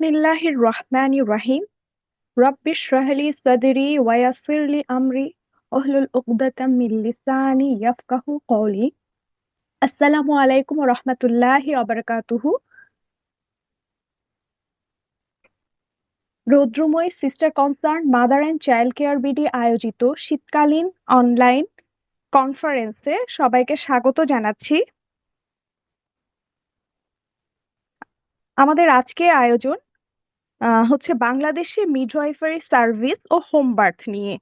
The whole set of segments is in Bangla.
বিসমিল্লাহির রহমানির রহিম। রব্বিশ রাহলি সাদরি ওয়া ইয়াসসিরলি আমরি ওহলুল উকদাতাম মিন লিসানি ইয়াফকাহু কওলি। আসসালামু আলাইকুম ওয়া রাহমাতুল্লাহি ওয়া বারাকাতুহু। Roudromoy sister concern mother and child care BD আয়োজিত শীতকালীন অনলাইন কনফারেন্সে সবাইকে স্বাগত জানাচ্ছি। আমাদের আজকে আয়োজন হচ্ছে বাংলাদেশে মিডওয়াইফারি সার্ভিস ও হোম বার্থ নিয়ে।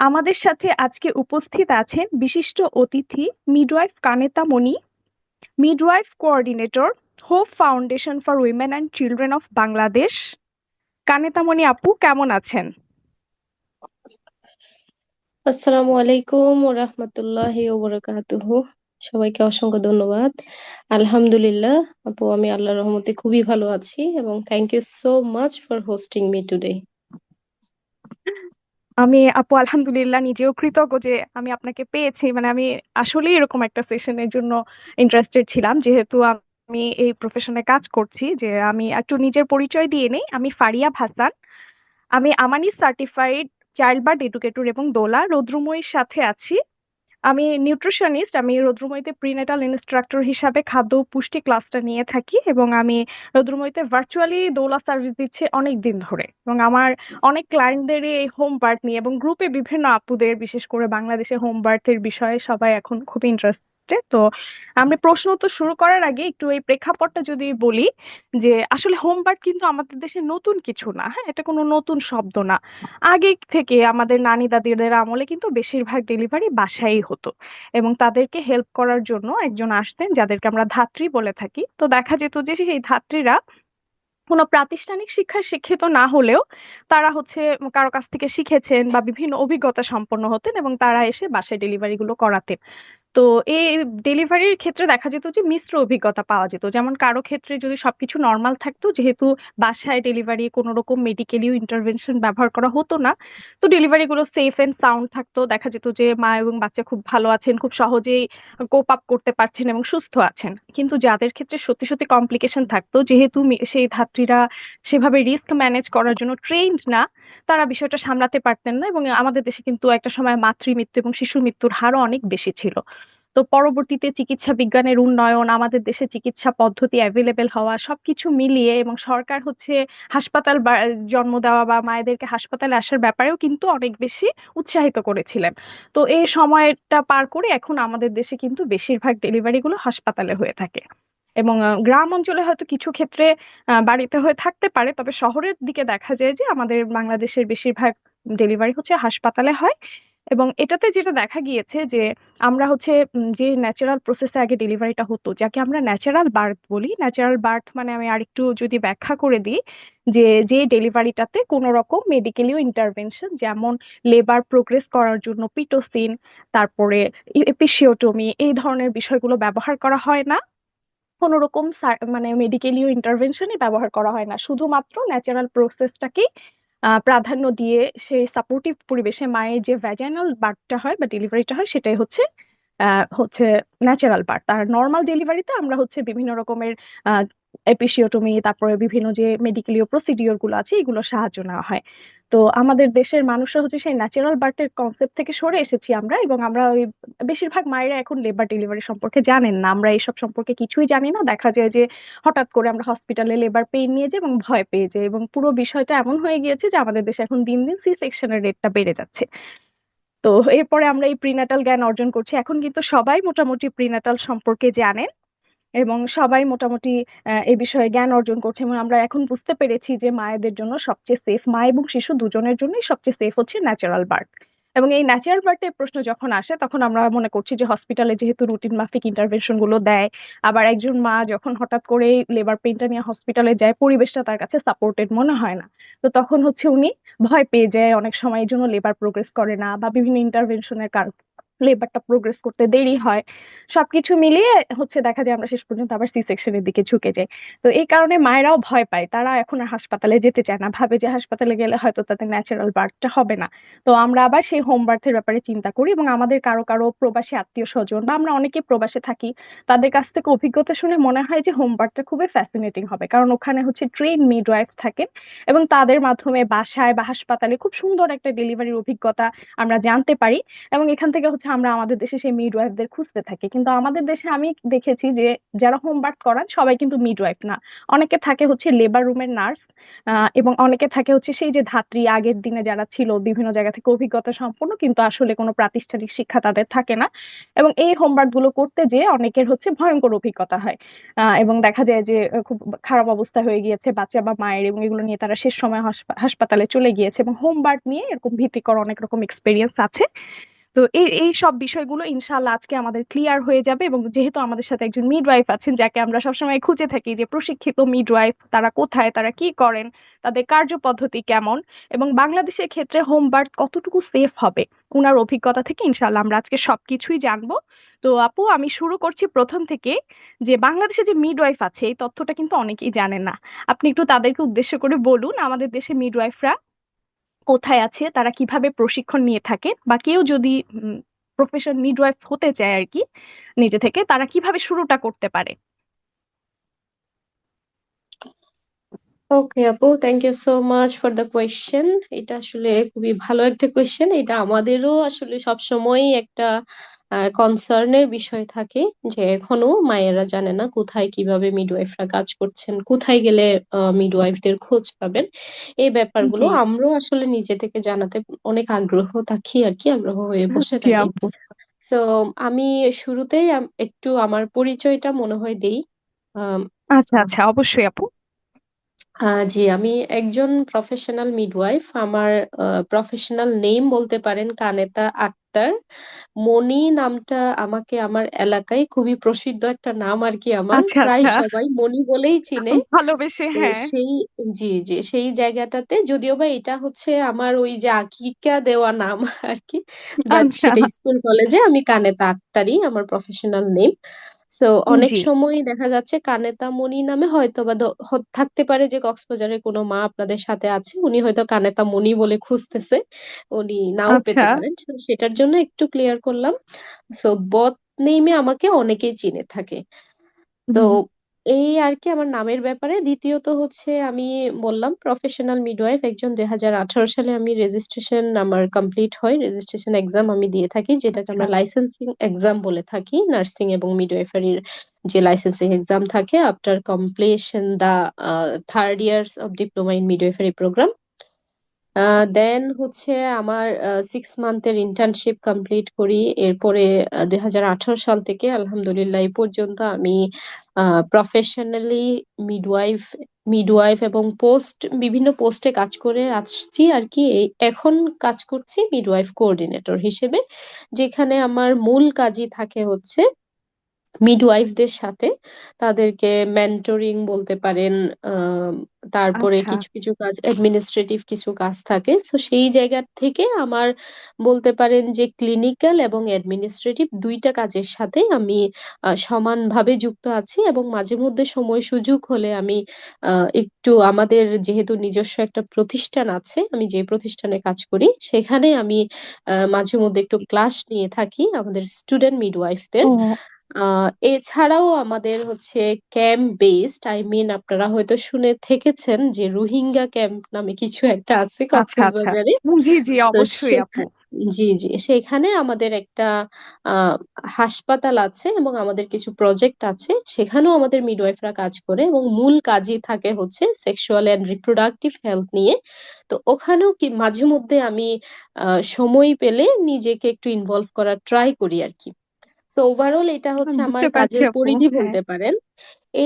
আমাদের সাথে আজকে উপস্থিত আছেন বিশিষ্ট অতিথি midwife Kaneta Moni, midwife coordinator, Hope Foundation for women and children of Bangladesh. Kaneta Moni আপু, কেমন আছেন? আসসালামু আলাইকুম ওয়া রাহমাতুল্লাহি ওয়া বারাকাতুহু। সবাইকে অসংখ্য ধন্যবাদ। আলহামদুলিল্লাহ আপু, আমি আল্লাহর রহমতে খুবই ভালো আছি এবং thank you so much for hosting me today. আমি আপু আলহামদুলিল্লাহ নিজেও কৃতজ্ঞ যে আমি আপনাকে পেয়েছি। মানে আমি আসলে এরকম একটা সেশনের জন্য ইন্টারেস্টেড ছিলাম, যেহেতু আমি এই প্রফেশনে কাজ করছি। যে আমি একটু নিজের পরিচয় দিয়ে নেই, আমি ফারিয়া হাসান। আমি আমানি সার্টিফাইড চাইল্ড বার্থ এডুকেটর এবং দোলা রৌদ্রময়ীর সাথে আছি। আমি নিউট্রিশনিস্ট। আমি রৌদ্রময়ীতে প্রিনেটাল ইনস্ট্রাক্টর হিসাবে খাদ্য ও পুষ্টি ক্লাসটা নিয়ে থাকি, এবং আমি রৌদ্রময়ীতে ভার্চুয়ালি দোলা সার্ভিস দিচ্ছি অনেক দিন ধরে। এবং আমার অনেক ক্লায়েন্টদেরই এই হোম বার্থ নিয়ে এবং গ্রুপে বিভিন্ন আপুদের, বিশেষ করে বাংলাদেশে হোম বার্থের বিষয়ে সবাই এখন খুব ইন্টারেস্টেড। তো আমি প্রশ্ন উত্তর শুরু করার আগে একটু এই প্রেক্ষাপটটা যদি বলি, যে আসলে হোম বার্থ কিন্তু আমাদের দেশে নতুন কিছু না। হ্যাঁ, এটা কোনো নতুন শব্দ না। আগে থেকে আমাদের নানি দাদিদের আমলে কিন্তু বেশিরভাগ ডেলিভারি বাসায়ই হতো, এবং তাদেরকে হেল্প করার জন্য একজন আসতেন যাদেরকে আমরা ধাত্রী বলে থাকি। তো দেখা যেত যে সেই ধাত্রীরা কোনো প্রাতিষ্ঠানিক শিক্ষায় শিক্ষিত না হলেও তারা হচ্ছে কারো কাছ থেকে শিখেছেন বা বিভিন্ন অভিজ্ঞতা সম্পন্ন হতেন, এবং তারা এসে বাসায় ডেলিভারি গুলো করাতেন। তো এই ডেলিভারির ক্ষেত্রে দেখা যেত যে মিশ্র অভিজ্ঞতা পাওয়া যেত। যেমন কারো ক্ষেত্রে যদি সবকিছু নর্মাল থাকতো, যেহেতু বাসায় ডেলিভারি কোনো রকম মেডিকেলীয় ইন্টারভেনশন ব্যবহার করা হতো না, তো ডেলিভারি গুলো সেফ এন্ড সাউন্ড থাকতো। দেখা যেত যে মা এবং বাচ্চা খুব ভালো আছেন, খুব সহজেই কোপ আপ করতে পারছেন এবং সুস্থ আছেন। কিন্তু যাদের ক্ষেত্রে সত্যি সত্যি কমপ্লিকেশন থাকতো, যেহেতু সেই ধাত্রীরা সেভাবে রিস্ক ম্যানেজ করার জন্য ট্রেন্ড না, তারা বিষয়টা সামলাতে পারতেন না। এবং আমাদের দেশে কিন্তু একটা সময় মাতৃমৃত্যু এবং শিশু মৃত্যুর হারও অনেক বেশি ছিল। তো পরবর্তীতে চিকিৎসা বিজ্ঞানের উন্নয়ন, আমাদের দেশে চিকিৎসা পদ্ধতি অ্যাভেলেবেল হওয়া, সবকিছু মিলিয়ে, এবং সরকার হচ্ছে হাসপাতাল জন্ম দেওয়া বা মায়েদেরকে হাসপাতালে আসার ব্যাপারেও কিন্তু অনেক বেশি উৎসাহিত করেছিলেন। তো এই সময়টা পার করে এখন আমাদের দেশে কিন্তু বেশিরভাগ ডেলিভারি গুলো হাসপাতালে হয়ে থাকে। এবং গ্রাম অঞ্চলে হয়তো কিছু ক্ষেত্রে বাড়িতে হয়ে থাকতে পারে, তবে শহরের দিকে দেখা যায় যে আমাদের বাংলাদেশের বেশিরভাগ ডেলিভারি হচ্ছে হাসপাতালে হয়। এবং এটাতে যেটা দেখা গিয়েছে যে আমরা হচ্ছে যে ন্যাচারাল প্রসেসে আগে ডেলিভারিটা হতো, যাকে আমরা ন্যাচারাল বার্থ বলি। ন্যাচারাল বার্থ মানে, আমি আরেকটু যদি ব্যাখ্যা করে দিই, যে যে ডেলিভারিটাতে কোনো রকম মেডিকেলীয় ইন্টারভেনশন, যেমন লেবার প্রোগ্রেস করার জন্য পিটোসিন, তারপরে এপিসিওটমি, এই ধরনের বিষয়গুলো ব্যবহার করা হয় না। কোনো রকম মানে মেডিকেলীয় ইন্টারভেনশনই ব্যবহার করা হয় না, শুধুমাত্র ন্যাচারাল প্রসেসটাকেই প্রাধান্য দিয়ে সেই সাপোর্টিভ পরিবেশে মায়ের যে ভ্যাজাইনাল বার্থটা হয় বা ডেলিভারিটা হয়, সেটাই হচ্ছে হচ্ছে ন্যাচারাল বার্থ। আর নর্মাল ডেলিভারিতে আমরা হচ্ছে বিভিন্ন রকমের এপিসিওটমি, তারপরে বিভিন্ন যে মেডিকেলীয় প্রসিডিওর গুলো আছে, এগুলো সাহায্য নেওয়া হয়। তো আমাদের দেশের মানুষরা হচ্ছে সেই ন্যাচারাল বার্থের কনসেপ্ট থেকে সরে এসেছি আমরা, এবং আমরা ওই বেশিরভাগ মায়েরা এখন লেবার ডেলিভারি সম্পর্কে জানেন না। আমরা এইসব সম্পর্কে কিছুই জানি না। দেখা যায় যে হঠাৎ করে আমরা হসপিটালে লেবার পেইন নিয়ে যাই এবং ভয় পেয়ে যাই, এবং পুরো বিষয়টা এমন হয়ে গিয়েছে যে আমাদের দেশে এখন দিন দিন সি সেকশনের রেটটা বেড়ে যাচ্ছে। তো এরপরে আমরা এই প্রিন্যাটাল জ্ঞান অর্জন করছি। এখন কিন্তু সবাই মোটামুটি প্রিন্যাটাল সম্পর্কে জানেন, এবং সবাই মোটামুটি এই বিষয়ে জ্ঞান অর্জন করছে। এবং আমরা এখন বুঝতে পেরেছি যে মায়েদের জন্য সবচেয়ে সেফ, মা এবং শিশু দুজনের জন্যই সবচেয়ে সেফ হচ্ছে ন্যাচারাল বার্থ। এবং এই ন্যাচারাল বার্থের প্রশ্ন যখন আসে, তখন আমরা মনে করছি যে হসপিটালে যেহেতু রুটিন মাফিক ইন্টারভেনশন গুলো দেয়, আবার একজন মা যখন হঠাৎ করে লেবার পেইনটা নিয়ে হসপিটালে যায়, পরিবেশটা তার কাছে সাপোর্টেড মনে হয় না। তো তখন হচ্ছে উনি ভয় পেয়ে যায়, অনেক সময় এই জন্য লেবার প্রোগ্রেস করে না, বা বিভিন্ন ইন্টারভেনশনের লেবারটা প্রোগ্রেস করতে দেরি হয়। সবকিছু মিলিয়ে হচ্ছে দেখা যায় আমরা শেষ পর্যন্ত আবার সি সেকশনের দিকে ঝুঁকে যাই। তো এই কারণে মায়েরাও ভয় পায়, তারা এখন আর হাসপাতালে যেতে চায় না, ভাবে যে হাসপাতালে গেলে হয়তো তাদের ন্যাচারাল বার্থটা হবে না। তো আমরা আবার সেই হোম বার্থের ব্যাপারে চিন্তা করি, এবং আমাদের কারো কারো প্রবাসী আত্মীয় স্বজন বা আমরা অনেকে প্রবাসে থাকি, তাদের কাছ থেকে অভিজ্ঞতা শুনে মনে হয় যে হোম বার্থটা খুবই ফ্যাসিনেটিং হবে, কারণ ওখানে হচ্ছে ট্রেন মিডওয়াইফ থাকেন এবং তাদের মাধ্যমে বাসায় বা হাসপাতালে খুব সুন্দর একটা ডেলিভারির অভিজ্ঞতা আমরা জানতে পারি। এবং এখান থেকে হচ্ছে আমরা আমাদের দেশে সেই মিডওয়াইফদের খুঁজতে থাকি, কিন্তু আমাদের দেশে আমি দেখেছি যে যারা হোম বার্থ করান সবাই কিন্তু মিডওয়াইফ না। অনেকে থাকে হচ্ছে লেবার রুমের নার্স, এবং অনেকে থাকে হচ্ছে সেই যে ধাত্রী, আগের দিনে যারা ছিল বিভিন্ন জায়গা থেকে অভিজ্ঞতা সম্পন্ন, কিন্তু আসলে কোনো প্রাতিষ্ঠানিক শিক্ষা তাদের থাকে না। এবং এই হোমওয়ার্ক গুলো করতে যেয়ে অনেকের হচ্ছে ভয়ঙ্কর অভিজ্ঞতা হয়, এবং দেখা যায় যে খুব খারাপ অবস্থা হয়ে গিয়েছে বাচ্চা বা মায়ের, এবং এগুলো নিয়ে তারা শেষ সময় হাসপাতালে চলে গিয়েছে, এবং হোমওয়ার্ক নিয়ে এরকম ভীতিকর অনেক রকম এক্সপিরিয়েন্স আছে। তো এই এই সব বিষয়গুলো ইনশাআল্লাহ আজকে আমাদের ক্লিয়ার হয়ে যাবে, এবং যেহেতু আমাদের সাথে একজন মিডওয়াইফ আছেন যাকে আমরা সবসময় খুঁজে থাকি, যে প্রশিক্ষিত মিডওয়াইফ তারা কোথায়, তারা কি করেন, তাদের কার্যপদ্ধতি কেমন, এবং বাংলাদেশের ক্ষেত্রে হোম বার্থ কতটুকু সেফ হবে, ওনার অভিজ্ঞতা থেকে ইনশাআল্লাহ আমরা আজকে সবকিছুই জানবো। তো আপু, আমি শুরু করছি প্রথম থেকে, যে বাংলাদেশে যে মিডওয়াইফ আছে এই তথ্যটা কিন্তু অনেকেই জানেন না। আপনি একটু তাদেরকে উদ্দেশ্য করে বলুন আমাদের দেশে মিডওয়াইফরা কোথায় আছে, তারা কিভাবে প্রশিক্ষণ নিয়ে থাকে, বা কেউ যদি প্রফেশন মিডওয়াইফ হতে চায় আর কি নিজে থেকে, তারা কিভাবে শুরুটা করতে পারে। ওকে আপু, thank you so much for the question. এটা আসলে খুবই ভালো একটা কোয়েশ্চেন। এটা আমাদেরও আসলে সবসময় একটা কনসার্নের বিষয় থাকে যে এখনো মায়েরা জানে না কোথায় কিভাবে মিডওয়াইফরা কাজ করছেন, কোথায় গেলে মিডওয়াইফদের খোঁজ পাবেন। এই ব্যাপারগুলো জি। আমরাও আসলে নিজে থেকে জানাতে অনেক আগ্রহ থাকি আর কি, আগ্রহ হয়ে বসে জি থাকি। আপু। তো আমি শুরুতেই একটু আমার পরিচয়টা মনে হয় দেই। আচ্ছা আচ্ছা, অবশ্যই আপু। জি, আমি একজন প্রফেশনাল মিডওয়াইফ। আমার প্রফেশনাল নেম বলতে পারেন কানেতা আক্তার। মনি নামটা আমাকে আমার এলাকায় খুবই প্রসিদ্ধ একটা নাম আর কি, আমার আচ্ছা প্রায় আচ্ছা, সবাই মনি বলেই চিনে। ভালোবেসে, তো হ্যাঁ। সেই, জি জি, সেই জায়গাটাতে যদিও বা এটা হচ্ছে আমার ওই যে আকিকা দেওয়া নাম আর কি, বাট আচ্ছা। সেটা স্কুল কলেজে আমি কানেতা আক্তারই আমার প্রফেশনাল নেম। সো অনেক জি। সময় দেখা যাচ্ছে কানেতা মনি নামে হয়তো বা থাকতে পারে যে কক্সবাজারের কোনো মা আপনাদের সাথে আছে, উনি হয়তো কানেতা মনি বলে খুঁজতেছে, উনি নাও আচ্ছা। পেতে পারেন। So, সেটার জন্য একটু ক্লিয়ার করলাম। সো বথ নেমে আমাকে অনেকেই চিনে থাকে। তো হুম। এই আর কি আমার নামের ব্যাপারে। দ্বিতীয়ত হচ্ছে আমি বললাম প্রফেশনাল মিডওয়াইফ একজন। 2018 সালে আমি রেজিস্ট্রেশন আমার কমপ্লিট হয়, রেজিস্ট্রেশন এক্সাম আমি দিয়ে থাকি, যেটাকে আচ্ছা। আমরা লাইসেন্সিং এক্সাম বলে থাকি। নার্সিং এবং মিডওয়াইফারির যে লাইসেন্সিং এক্সাম থাকে after completion the third years of diploma in midwifery program. Then হচ্ছে আমার 6 মান্থের ইন্টার্নশিপ কমপ্লিট করি। এরপরে 2018 সাল থেকে আলহামদুলিল্লাহ এই পর্যন্ত আমি প্রফেশনালি মিডওয়াইফ মিডওয়াইফ এবং বিভিন্ন পোস্টে কাজ করে আসছি আর কি। এখন কাজ করছি মিডওয়াইফ কোঅর্ডিনেটর হিসেবে, যেখানে আমার মূল কাজই থাকে হচ্ছে মিডওয়াইফদের সাথে তাদেরকে মেন্টরিং বলতে পারেন। আহ, তারপরে আচ্ছা। কিছু কিছু কাজ, অ্যাডমিনিস্ট্রেটিভ কিছু কাজ থাকে। তো সেই জায়গা থেকে আমার বলতে পারেন যে ক্লিনিক্যাল এবং অ্যাডমিনিস্ট্রেটিভ দুইটা কাজের সাথে আমি সমানভাবে যুক্ত আছি। এবং মাঝে মধ্যে সময় সুযোগ হলে আমি একটু, আমাদের যেহেতু নিজস্ব একটা প্রতিষ্ঠান আছে, আমি যে প্রতিষ্ঠানে কাজ করি সেখানে আমি মাঝে মধ্যে একটু ক্লাস নিয়ে থাকি আমাদের স্টুডেন্ট মিডওয়াইফদের। ও। এছাড়াও আমাদের হচ্ছে ক্যাম্প বেসড, আই মিন আপনারা হয়তো শুনে থেকেছেন যে রোহিঙ্গা ক্যাম্প নামে কিছু একটা আছে আচ্ছা আচ্ছা। কক্সবাজারে। জি জি, তো অবশ্যই আপু। জি জি, সেখানে আমাদের একটা আহ হাসপাতাল আছে এবং আমাদের কিছু প্রজেক্ট আছে, সেখানেও আমাদের মিডওয়াইফরা কাজ করে এবং মূল কাজই থাকে হচ্ছে সেক্সুয়াল এন্ড রিপ্রোডাক্টিভ হেলথ নিয়ে। তো ওখানেও কি মাঝে মধ্যে আমি সময় পেলে নিজেকে একটু ইনভলভ করার ট্রাই করি আর কি। সো ওভারঅল এটা হচ্ছে আমার বুঝতে পারছি কাজের আপু, পরিধি হ্যাঁ। বলতে পারেন।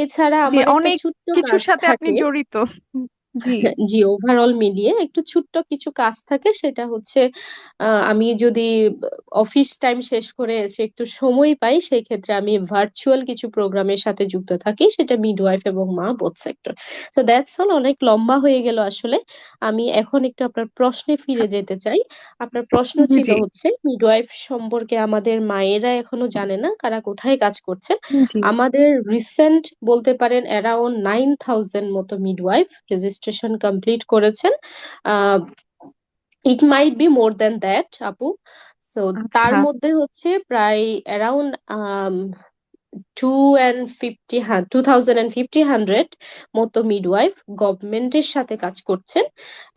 এছাড়া জি, আমার একটা অনেক ছোট্ট কিছুর কাজ সাথে আপনি থাকে। জড়িত। জি। জি, ওভারঅল মিলিয়ে একটু ছোট্ট কিছু কাজ থাকে, সেটা হচ্ছে আমি যদি অফিস টাইম শেষ করে এসে একটু সময় পাই, সেই ক্ষেত্রে আমি ভার্চুয়াল কিছু প্রোগ্রামের সাথে যুক্ত থাকি, সেটা মিডওয়াইফ এবং মা বোথ সেক্টর। তো দ্যাটস অল, অনেক লম্বা হয়ে গেল আসলে। আমি এখন একটু আপনার প্রশ্নে ফিরে যেতে চাই। আপনার প্রশ্ন জি ছিল জি হচ্ছে মিডওয়াইফ সম্পর্কে আমাদের মায়েরা এখনো জানে না কারা কোথায় কাজ করছে। জি। আমাদের রিসেন্ট বলতে পারেন অ্যারাউন্ড 9,000 মতো মিডওয়াইফ রেজিস্ট্রেশন কমপ্লিট করেছেন। Ah it might be more than that আপু। সো তার আচ্ছা মধ্যে হচ্ছে প্রায় অ্যারাউন্ড 2,50 মতো মিডওয়াইফ গভর্নমেন্টের সাথে কাজ করছেন।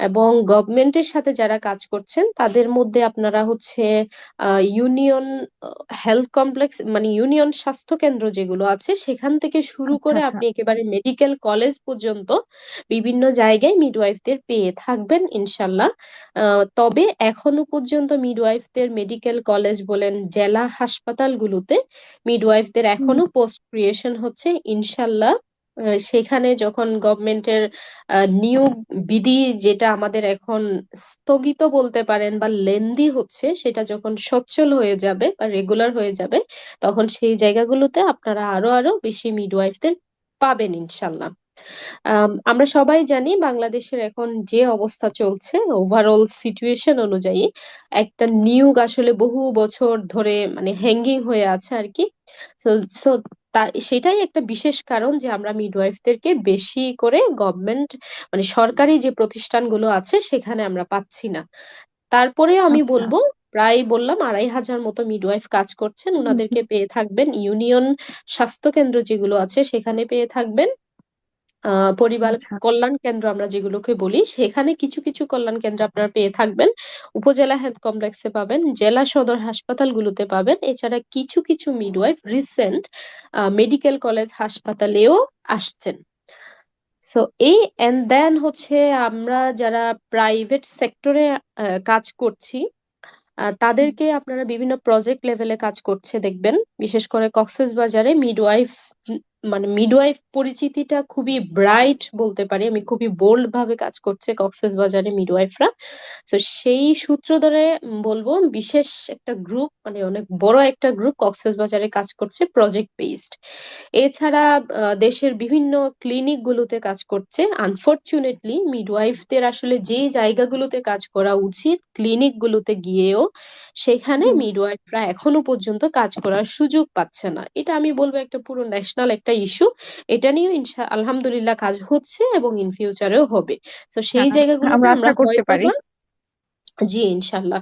এবং গভর্নমেন্টের সাথে যারা কাজ করছেন তাদের মধ্যে আপনারা হচ্ছে ইউনিয়ন হেলথ কমপ্লেক্স, মানে ইউনিয়ন স্বাস্থ্য কেন্দ্র যেগুলো আছে সেখান থেকে শুরু আচ্ছা করে আচ্ছা আপনি একেবারে মেডিকেল কলেজ পর্যন্ত বিভিন্ন জায়গায় মিডওয়াইফদের পেয়ে থাকবেন ইনশাল্লাহ। তবে এখনো পর্যন্ত মিডওয়াইফদের মেডিকেল কলেজ বলেন, জেলা হাসপাতালগুলোতে মিডওয়াইফদের হুম, এখনো পোস্ট ক্রিয়েশন হচ্ছে ইনশাল্লাহ। সেখানে যখন গভর্নমেন্টের নিয়োগ বিধি, যেটা আমাদের এখন স্থগিত বলতে পারেন বা লেন্দি হচ্ছে, সেটা যখন সচ্ছল হয়ে যাবে বা রেগুলার হয়ে যাবে, তখন সেই জায়গাগুলোতে আপনারা আরো আরো বেশি মিডওয়াইফদের পাবেন ইনশাল্লাহ। আমরা সবাই জানি বাংলাদেশের এখন যে অবস্থা চলছে, ওভারঅল সিচুয়েশন অনুযায়ী একটা নিয়োগ আসলে বহু বছর ধরে মানে হ্যাঙ্গিং হয়ে আছে আর কি। সো সো সেটাই একটা বিশেষ কারণ যে আমরা মিডওয়াইফদেরকে বেশি করে গভর্নমেন্ট, মানে সরকারি যে প্রতিষ্ঠানগুলো আছে সেখানে আমরা পাচ্ছি না। তারপরেও আমি আচ্ছা। বলবো প্রায় বললাম 2,500 মতো মিডওয়াইফ কাজ করছেন, হুম, ওনাদেরকে পেয়ে থাকবেন ইউনিয়ন স্বাস্থ্য কেন্দ্র যেগুলো আছে সেখানে পেয়ে থাকবেন। পরিবার আচ্ছা কল্যাণ কেন্দ্র আমরা যেগুলোকে বলি, সেখানে কিছু কিছু কল্যাণ কেন্দ্র আপনারা পেয়ে থাকবেন। উপজেলা হেলথ কমপ্লেক্সে পাবেন, জেলা সদর হাসপাতালগুলোতে পাবেন। এছাড়া কিছু কিছু মিডওয়াইফ রিসেন্ট মেডিকেল কলেজ হাসপাতালেও আসছেন। সো এই এন্ড দেন হচ্ছে আমরা যারা প্রাইভেট সেক্টরে কাজ করছি, তাদেরকে আপনারা বিভিন্ন প্রজেক্ট লেভেলে কাজ করছে দেখবেন। বিশেষ করে কক্সবাজারে মিডওয়াইফ, মানে মিডওয়াইফ পরিচিতিটা খুবই ব্রাইট বলতে পারি আমি, খুবই বোল্ড ভাবে কাজ করছে কক্সবাজারে মিডওয়াইফরা। তো সেই সূত্র ধরে বলবো বিশেষ একটা গ্রুপ, মানে অনেক বড় একটা গ্রুপ কক্সবাজারে কাজ করছে প্রজেক্ট বেসড। এছাড়া দেশের বিভিন্ন ক্লিনিক গুলোতে কাজ করছে। আনফরচুনেটলি মিডওয়াইফদের আসলে যে জায়গাগুলোতে কাজ করা উচিত ক্লিনিক গুলোতে গিয়েও সেখানে হুম, মিডওয়াইফরা এখনো পর্যন্ত কাজ করার সুযোগ পাচ্ছে না। এটা আমি বলবো একটা পুরো ন্যাশনাল একটা ইস্যু। এটা নিয়ে আলহামদুলিল্লাহ কাজ হচ্ছে এবং ইন ফিউচারেও হবে। তো সেই হ্যাঁ জায়গাগুলোতে আমরা আমরা আশা করতে পারি। হয়তোবা, জি ইনশাল্লাহ।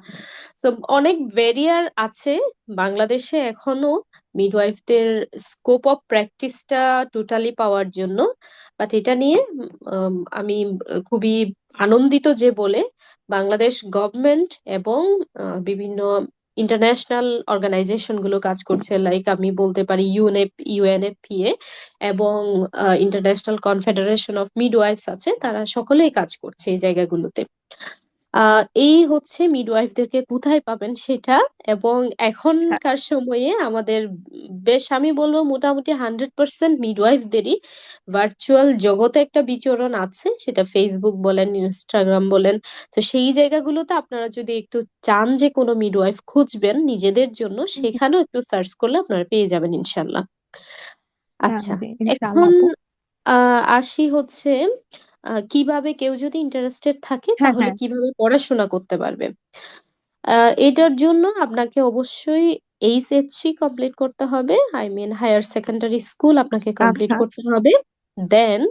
তো অনেক ব্যারিয়ার আছে বাংলাদেশে এখনো মিডওয়াইফদের স্কোপ অফ প্র্যাকটিসটা টোটালি পাওয়ার জন্য। বাট এটা নিয়ে আমি খুবই আনন্দিত যে বলে বাংলাদেশ গভর্নমেন্ট এবং বিভিন্ন ইন্টারন্যাশনাল অর্গানাইজেশন গুলো কাজ করছে, লাইক আমি বলতে পারি ইউএনএফপিএ এবং ইন্টারন্যাশনাল কনফেডারেশন অফ মিডওয়াইফস আছে, তারা সকলেই কাজ করছে এই জায়গাগুলোতে। এই হচ্ছে মিডওয়াইফদেরকে কোথায় পাবেন সেটা। এবং আচ্ছা এখনকার সময়ে আমাদের বেশ আমি বলবো মোটামুটি 100% মিডওয়াইফদেরই ভার্চুয়াল জগতে একটা বিচরণ আছে, সেটা ফেসবুক বলেন, ইনস্টাগ্রাম বলেন। তো সেই জায়গাগুলোতে আপনারা যদি একটু চান যে কোনো মিডওয়াইফ খুঁজবেন নিজেদের জন্য, হুম, সেখানেও একটু সার্চ করলে আপনারা পেয়ে যাবেন ইনশাল্লাহ। হ্যাঁ আচ্ছা, জি ইনশাআল্লাহ এখন আপু। আসি হচ্ছে কিভাবে কেউ যদি ইন্টারেস্টেড থাকে হ্যাঁ তাহলে হ্যাঁ। কিভাবে পড়াশোনা করতে পারবে। এটার জন্য আপনাকে অবশ্যই এইচএসসি কমপ্লিট করতে হবে, I mean higher secondary school আপনাকে কমপ্লিট আচ্ছা করতে হবে। দেন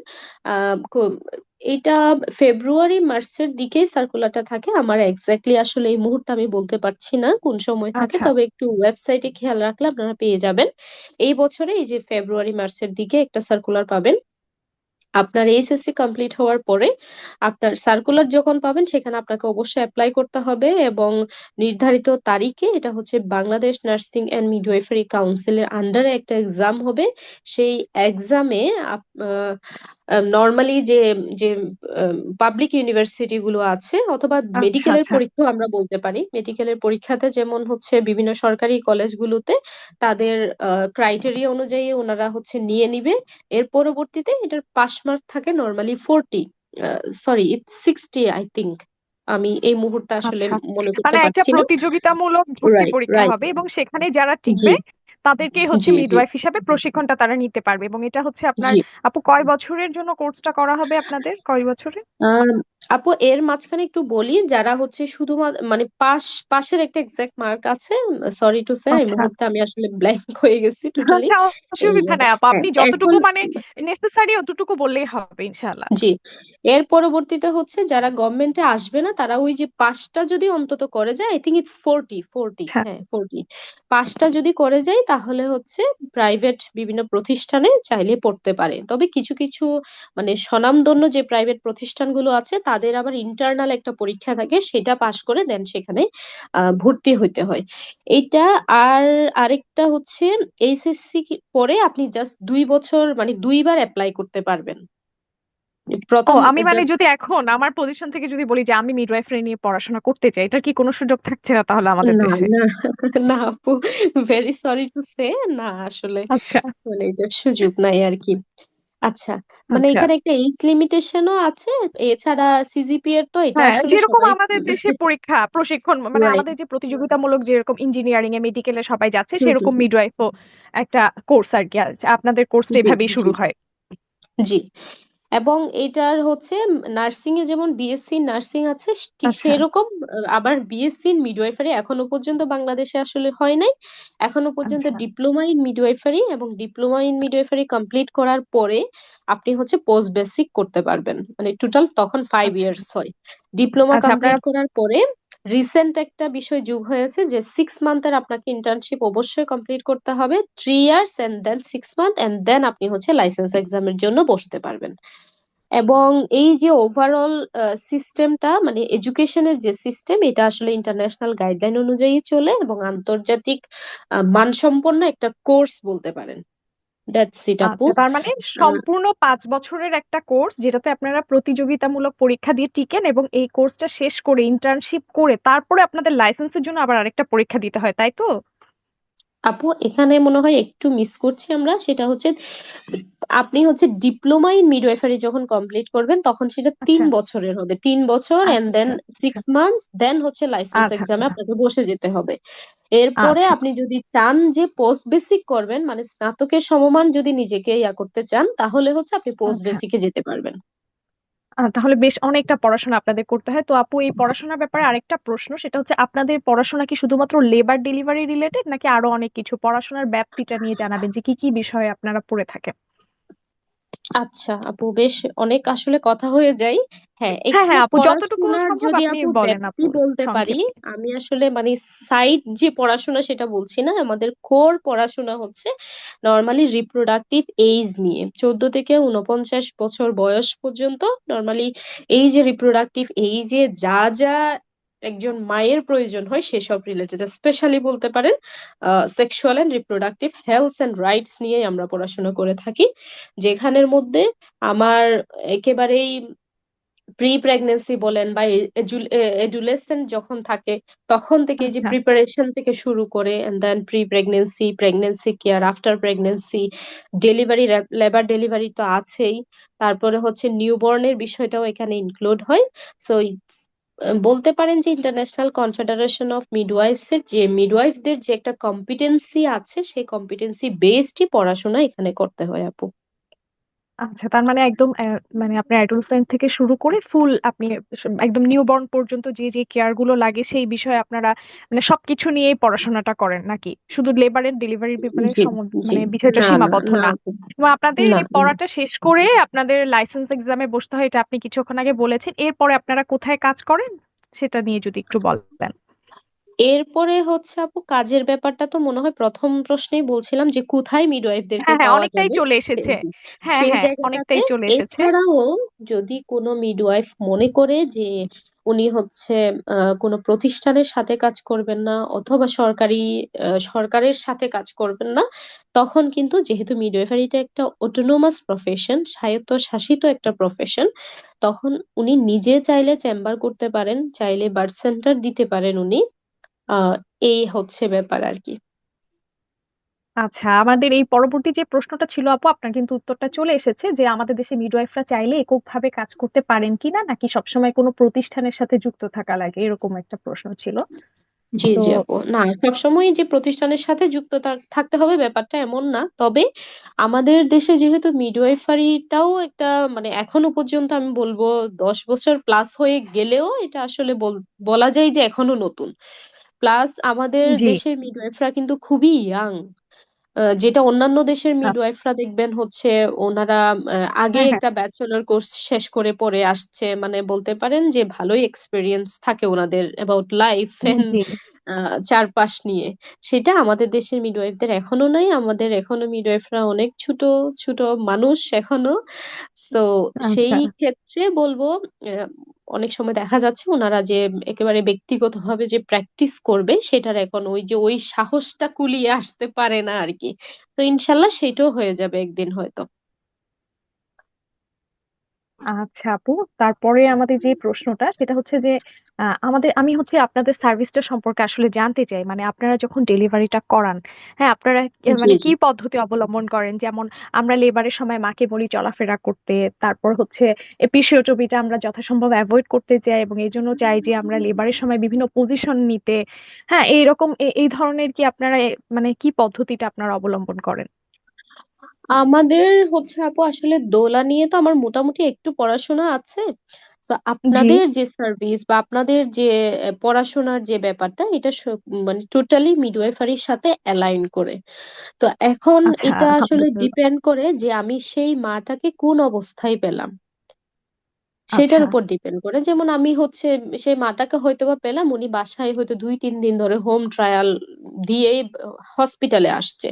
এটা ফেব্রুয়ারি মার্চের দিকেই সার্কুলারটা থাকে, আমার এক্স্যাক্টলি আসলে এই মুহূর্তে আমি বলতে পারছি না কোন সময় থাকে, আচ্ছা তবে একটু ওয়েবসাইটে খেয়াল রাখলে আপনারা পেয়ে যাবেন। এই বছরে এই যে ফেব্রুয়ারি মার্চের দিকে একটা সার্কুলার পাবেন। আপনার এইচএসসি কমপ্লিট হওয়ার পরে আপনার সার্কুলার যখন পাবেন সেখানে আপনাকে অবশ্যই অ্যাপ্লাই করতে হবে, এবং নির্ধারিত তারিখে, এটা হচ্ছে বাংলাদেশ নার্সিং অ্যান্ড মিডওয়াইফারি কাউন্সিলের আন্ডারে একটা এক্সাম হবে। সেই এক্সামে নর্মালি যে যে পাবলিক ইউনিভার্সিটি গুলো আছে অথবা আচ্ছা মেডিকেলের আচ্ছা পরীক্ষা আমরা বলতে পারি, মেডিকেলের পরীক্ষাতে যেমন হচ্ছে বিভিন্ন সরকারি কলেজগুলোতে তাদের ক্রাইটেরিয়া অনুযায়ী ওনারা হচ্ছে নিয়ে নিবে। এর পরবর্তীতে এটার পাস মার্ক থাকে normally 40। Sorry, it's 60 I think. আমি এই মুহূর্তে আসলে আচ্ছা, মনে করতে মানে একটা পারছি না। প্রতিযোগিতামূলক ভর্তি রাইট, পরীক্ষা রাইট। হবে এবং সেখানে যারা জি, টিকবে তাদেরকে হচ্ছে জি, জি, মিডওয়াইফ হিসাবে প্রশিক্ষণটা তারা নিতে পারবে। এবং এটা হচ্ছে আপনার, জি। আপু, কয় বছরের জন্য কোর্সটা করা হবে আপনাদের, কয় বছরে? আম, আপু এর মাঝখানে একটু বলি, যারা হচ্ছে শুধুমাত্র মানে পাশের একটা এক্সাক্ট মার্ক আছে। সরি টু সে, এই আচ্ছা। মুহূর্তে আমি আসলে ব্ল্যাঙ্ক হয়ে গেছি টোটালি। আচ্ছা, অসুবিধা নাই আপু, হ্যাঁ, আপনি এখন যতটুকু মানে নেসেসারি অতটুকু বললেই হবে ইনশাআল্লাহ। জি, এর পরবর্তীতে হচ্ছে যারা গভর্নমেন্টে আসবে না, তারা ওই যে পাঁচটা যদি অন্তত করে যায়, আই থিঙ্ক ইটস 40, আচ্ছা। হ্যাঁ 40, পাঁচটা যদি করে যায় তাহলে হচ্ছে প্রাইভেট বিভিন্ন প্রতিষ্ঠানে চাইলে পড়তে পারে। তবে কিছু কিছু মানে স্বনামধন্য যে প্রাইভেট প্রতিষ্ঠানগুলো আছে, তাদের আবার ইন্টারনাল একটা পরীক্ষা থাকে, সেটা পাশ করে দেন সেখানে ভর্তি হইতে হয়। এইটা। আর আরেকটা হচ্ছে এইচএসসি পরে আপনি জাস্ট 2 বছর মানে দুইবার অ্যাপ্লাই করতে পারবেন। ও, প্রথম আমি মানে জাস্ট যদি এখন আমার পজিশন থেকে যদি বলি যে আমি মিডওয়াইফারি নিয়ে পড়াশোনা করতে চাই, এটা কি কোনো সুযোগ থাকছে না তাহলে আমাদের না, দেশে? না, না আপু, ভেরি সরি টু সে, না আসলে আচ্ছা। মানে এটার সুযোগ নাই আর কি। আচ্ছা, মানে আচ্ছা। এখানে একটা এজ লিমিটেশনও আছে। এছাড়া সিজিপি এর তো এটা হ্যাঁ, আসলে যেরকম সবাই। আমাদের দেশে পরীক্ষা প্রশিক্ষণ মানে রাইট। আমাদের যে প্রতিযোগিতামূলক যেরকম ইঞ্জিনিয়ারিং এ মেডিকেলে সবাই যাচ্ছে, হুম, হুম, সেরকম হুম, মিডওয়াইফও একটা কোর্স আর কি আছে। আপনাদের কোর্সটা জি, এভাবেই জি, শুরু হয়? জি। এবং এটার হচ্ছে নার্সিং এ যেমন বিএসসি নার্সিং আছে, ঠিক আচ্ছা। সেরকম আবার বিএসসি ইন মিডওয়াইফারি এখনো পর্যন্ত বাংলাদেশে আসলে হয় নাই। এখনো পর্যন্ত আচ্ছা। ডিপ্লোমা ইন মিডওয়াইফারি, এবং ডিপ্লোমা ইন মিডওয়াইফারি কমপ্লিট করার পরে আপনি হচ্ছে পোস্ট বেসিক করতে পারবেন, মানে টোটাল তখন 5 ইয়ার্স আচ্ছা। হয়। ডিপ্লোমা আচ্ছা, কমপ্লিট আপনারা। করার পরে রিসেন্ট একটা বিষয় যোগ হয়েছে যে 6 মান্থের আপনাকে ইন্টার্নশিপ অবশ্যই কমপ্লিট করতে হবে, 3 years and then 6 month, and then আপনি হচ্ছে লাইসেন্স এক্সামের জন্য বসতে পারবেন। এবং এই যে ওভারঅল সিস্টেমটা মানে এডুকেশনের যে সিস্টেম, এটা আসলে ইন্টারন্যাশনাল গাইডলাইন অনুযায়ী চলে, এবং আন্তর্জাতিক মানসম্পন্ন একটা কোর্স বলতে পারেন। দ্যাটস ইট আপু। আচ্ছা, তার মানে আহ, সম্পূর্ণ 5 বছরের একটা কোর্স, যেটাতে আপনারা প্রতিযোগিতামূলক পরীক্ষা দিয়ে টিকেন এবং এই কোর্সটা শেষ করে ইন্টার্নশিপ করে তারপরে আপনাদের লাইসেন্সের জন্য আবার আরেকটা পরীক্ষা দিতে হয়, তাই তো? আপু এখানে মনে হয় একটু মিস করছি আমরা, সেটা হচ্ছে আপনি হচ্ছে ডিপ্লোমা ইন মিডওয়াইফারি যখন কমপ্লিট করবেন তখন সেটা তিন আচ্ছা। বছরের হবে, 3 বছর এন্ড দেন আচ্ছা। আচ্ছা। 6 মান্থস, দেন হচ্ছে লাইসেন্স আচ্ছা। এক্সামে আচ্ছা। আপনাকে বসে যেতে হবে। এরপরে আচ্ছা। আপনি যদি চান যে পোস্ট বেসিক করবেন, মানে স্নাতকের সমমান যদি নিজেকে ইয়া করতে চান, তাহলে হচ্ছে আপনি পোস্ট আচ্ছা। বেসিকে যেতে পারবেন। তাহলে বেশ অনেকটা পড়াশোনা আপনাদের করতে হয়। তো আপু, এই পড়াশোনার ব্যাপারে আরেকটা প্রশ্ন, সেটা হচ্ছে আপনাদের পড়াশোনা কি শুধুমাত্র লেবার ডেলিভারি রিলেটেড, নাকি আরো অনেক কিছু? পড়াশোনার ব্যাপ্তিটা নিয়ে জানাবেন যে কি কি বিষয়ে আপনারা পড়ে থাকেন। আচ্ছা আপু, বেশ অনেক আসলে কথা হয়ে যায়। হ্যাঁ, হ্যাঁ, এখানে হ্যাঁ আপু, যতটুকু পড়াশোনার সম্ভব যদি আপনি আপু বলেন ব্যাপ্তি আপু, বলতে পারি, সংক্ষেপে। আমি আসলে মানে সাইড যে পড়াশোনা সেটা বলছি না, আমাদের কোর পড়াশোনা হচ্ছে নর্মালি রিপ্রোডাক্টিভ এইজ নিয়ে, 14 থেকে 49 বছর বয়স পর্যন্ত নর্মালি এই যে রিপ্রোডাক্টিভ এইজে যা যা একজন মায়ের প্রয়োজন হয় সেসব রিলেটেড, স্পেশালি বলতে পারেন sexual and reproductive health and rights নিয়ে আমরা পড়াশোনা করে থাকি, যেখানের মধ্যে আমার একেবারেই প্রি প্রেগনেন্সি বলেন বা এডুলেসেন্ট যখন থাকে তখন থেকে, এই যে আচ্ছা। প্রিপারেশন থেকে শুরু করে and then pre pregnancy, pregnancy care, after pregnancy, delivery, labour delivery তো আছেই, তারপরে হচ্ছে নিউবর্নের বিষয়টাও এখানে ইনক্লুড হয়। সো বলতে পারেন যে ইন্টারন্যাশনাল কনফেডারেশন অফ মিডওয়াইফস এর যে মিডওয়াইফদের যে একটা কম্পিটেন্সি আছে, সেই কম্পিটেন্সি বেসডই পড়াশোনা এখানে করতে হয় আপু। আচ্ছা, তার মানে একদম মানে আপনি অ্যাডolescent থেকে শুরু করে ফুল আপনি একদম নিউবর্ন পর্যন্ত যে যে কেয়ার গুলো লাগে সেই বিষয়ে আপনারা মানে সবকিছু নিয়েই পড়াশোনাটা করেন, নাকি শুধু লেবার এন্ড ডেলিভারির ব্যাপারে জি, জি। মানে বিষয়টা না, না, সীমাবদ্ধ না না? আপু, এবং আপনাদের না, এই না। পড়াটা শেষ করে আপনাদের লাইসেন্স এক্সামে বসতে হয়, এটা আপনি কিছুক্ষণ আগে বলেছেন। এরপরে আপনারা কোথায় কাজ করেন সেটা নিয়ে যদি একটু বলেন। এরপরে হচ্ছে আপু কাজের ব্যাপারটা তো মনে হয় প্রথম প্রশ্নেই বলছিলাম যে কোথায় মিডওয়াইফদেরকে হ্যাঁ, হ্যাঁ, পাওয়া অনেকটাই যাবে, চলে সেই এসেছে। হ্যাঁ, সেই হ্যাঁ, জায়গাটাতে। অনেকটাই চলে এসেছে। এছাড়াও যদি কোনো মিডওয়াইফ মনে করে যে উনি হচ্ছে কোনো প্রতিষ্ঠানের সাথে কাজ করবেন না, অথবা সরকারের সাথে কাজ করবেন না, তখন কিন্তু যেহেতু মিডওয়াইফারিটা একটা অটোনোমাস প্রফেশন, স্বায়ত্তশাসিত একটা প্রফেশন, তখন উনি নিজে চাইলে চেম্বার করতে পারেন, চাইলে বার্থ সেন্টার দিতে পারেন উনি। আহ এই হচ্ছে ব্যাপার আর কি। আচ্ছা, আমাদের এই পরবর্তী যে প্রশ্নটা ছিল আপু, আপনার কিন্তু উত্তরটা চলে এসেছে যে আমাদের দেশে মিডওয়াইফরা চাইলে এককভাবে কাজ করতে পারেন কিনা, নাকি সবসময় কোনো প্রতিষ্ঠানের সাথে যুক্ত থাকা লাগে, এরকম একটা প্রশ্ন ছিল। জি তো জি আপু, না সবসময় যে প্রতিষ্ঠানের সাথে যুক্ত থাকতে হবে ব্যাপারটা এমন না। তবে আমাদের দেশে যেহেতু মিডওয়াইফারিটাও একটা মানে এখনো পর্যন্ত আমি বলবো 10 বছর প্লাস হয়ে গেলেও এটা আসলে বলা যায় যে এখনো নতুন। প্লাস আমাদের জি। দেশের মিডওয়াইফরা কিন্তু খুবই ইয়াং। যেটা অন্যান্য দেশের মিডওয়াইফরা দেখবেন হচ্ছে ওনারা আগে হ্যাঁ, হ্যাঁ। একটা ব্যাচেলর কোর্স শেষ করে পরে আসছে, মানে বলতে পারেন যে ভালোই এক্সপিরিয়েন্স থাকে ওনাদের অ্যাবাউট লাইফ এন্ড জি। চারপাশ নিয়ে। সেটা আমাদের দেশের মিডওয়াইফদের এখনো নাই। আমাদের এখনো মিডওয়াইফরা অনেক ছোট ছোট মানুষ এখনো। তো সেই আচ্ছা। ক্ষেত্রে বলবো আহ, অনেক সময় দেখা যাচ্ছে ওনারা যে একেবারে ব্যক্তিগতভাবে যে প্র্যাকটিস করবে সেটার এখন ওই যে ওই সাহসটা কুলিয়ে আসতে পারে না আর কি। তো ইনশাল্লাহ সেটাও হয়ে যাবে একদিন হয়তো। আচ্ছা আপু, তারপরে আমাদের যে প্রশ্নটা সেটা হচ্ছে যে আমি হচ্ছে আপনাদের সার্ভিসটা সম্পর্কে আসলে জানতে চাই, মানে আপনারা যখন ডেলিভারিটা করান, হ্যাঁ আপনারা জি মানে জি কি পদ্ধতি অবলম্বন করেন? যেমন আমরা লেবারের সময় মাকে বলি চলাফেরা করতে, তারপর হচ্ছে এপিসিওটমিটা আমরা যথাসম্ভব অ্যাভয়েড করতে চাই, এবং এই জন্য চাই যে আমরা লেবারের সময় বিভিন্ন পজিশন নিতে। হ্যাঁ, এইরকম এই ধরনের কি আপনারা মানে কি পদ্ধতিটা আপনারা অবলম্বন করেন? আমাদের হচ্ছে আপু আসলে দোলা নিয়ে তো আমার মোটামুটি একটু পড়াশোনা আছে। তো জি। আপনাদের যে সার্ভিস বা আপনাদের যে পড়াশোনার যে ব্যাপারটা এটা মানে টোটালি মিডওয়াইফারির সাথে অ্যালাইন করে। তো এখন আচ্ছা, এটা আসলে আলহামদুলিল্লাহ। ডিপেন্ড করে যে আমি সেই মাটাকে কোন অবস্থায় পেলাম সেটার আচ্ছা, উপর ডিপেন্ড করে। যেমন আমি হচ্ছে সেই মাটাকে হয়তোবা পেলাম উনি বাসায় হয়তো 2-3 দিন ধরে হোম ট্রায়াল দিয়ে হসপিটালে আসছে।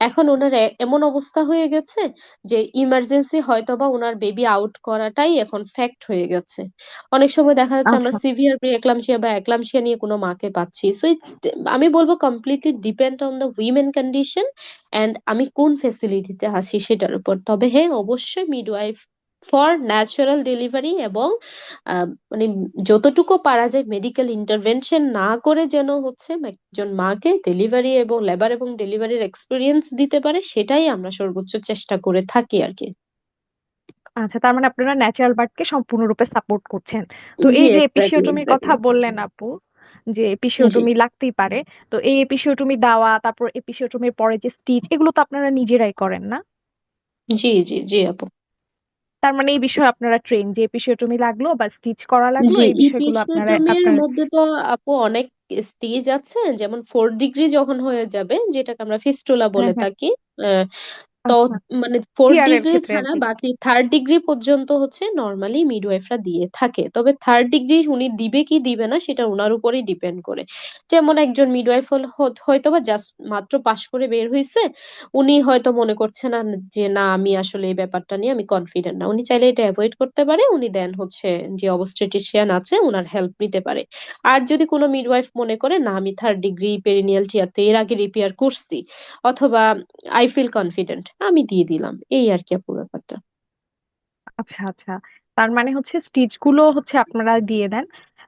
এখন ওনার এমন অবস্থা হয়ে গেছে যে ইমার্জেন্সি হয়তোবা ওনার বেবি আউট করাটাই এখন ফ্যাক্ট হয়ে গেছে। অনেক সময় দেখা যাচ্ছে আমরা আচ্ছা। সিভিয়ার প্রি একলামশিয়া বা একলামশিয়া নিয়ে কোনো মাকে পাচ্ছি। সো আমি বলবো completely depend on the women condition and আমি কোন ফেসিলিটিতে আছি সেটার উপর। তবে হ্যাঁ অবশ্যই মিডওয়াইফ ফর ন্যাচারাল ডেলিভারি এবং মানে যতটুকু পারা যায় মেডিকেল ইন্টারভেনশন না করে যেন হচ্ছে একজন মাকে ডেলিভারি এবং লেবার এবং ডেলিভারির এক্সপিরিয়েন্স দিতে পারে সেটাই আমরা সর্বোচ্চ চেষ্টা করে থাকি আর কি। আচ্ছা, তার মানে আপনারা ন্যাচারাল বার্থকে সম্পূর্ণরূপে সাপোর্ট করছেন। তো জি এই যে এক্স্যাক্টলি এপিসিওটমির কথা এক্স্যাক্টলি। বললেন আপু, যে জি এপিসিওটমি লাগতেই পারে, তো এই এপিসিওটমি দেওয়া, তারপর এপিসিওটমির পরে যে স্টিচ, এগুলো তো আপনারা নিজেরাই করেন না? জি জি জি আপু। তার মানে এই বিষয়ে আপনারা ট্রেন, যে এপিসিওটমি লাগলো বা স্টিচ করা লাগলো, জি এই বিষয়গুলো আপনারা ইপিথেলিয়ামের আপনারা মধ্যে তো আপু অনেক স্টেজ আছে। যেমন 4 ডিগ্রি যখন হয়ে যাবে যেটাকে আমরা ফিস্টুলা হ্যাঁ, বলে হ্যাঁ। থাকি, তো আচ্ছা, মানে ফোর্থ সিআর এর ডিগ্রি ক্ষেত্রে আর ছাড়া কি। বাকি 3rd ডিগ্রি পর্যন্ত হচ্ছে নর্মালি মিডওয়াইফরা দিয়ে থাকে। তবে 3rd ডিগ্রি উনি দিবে কি দিবে না সেটা ওনার উপরেই ডিপেন্ড করে। যেমন একজন মিডওয়াইফ হয়তো বা জাস্ট মাত্র পাশ করে বের হয়েছে, উনি হয়তো মনে করছে না যে না আমি আসলে এই ব্যাপারটা নিয়ে আমি কনফিডেন্ট না, উনি চাইলে এটা অ্যাভয়েড করতে পারে, উনি দেন হচ্ছে যে অবস্টেট্রিশিয়ান আছে ওনার হেল্প নিতে পারে। আর যদি কোনো মিডওয়াইফ মনে করে না আমি 3rd ডিগ্রি পেরিনিয়াল টিয়ার তো এর আগে রিপেয়ার করছি অথবা আই ফিল কনফিডেন্ট আমি দিয়ে দিলাম, এই আর কি আপু ব্যাপারটা। আচ্ছা, আচ্ছা। তার মানে হচ্ছে স্টিচ গুলো হচ্ছে আপনারা দিয়ে দেন।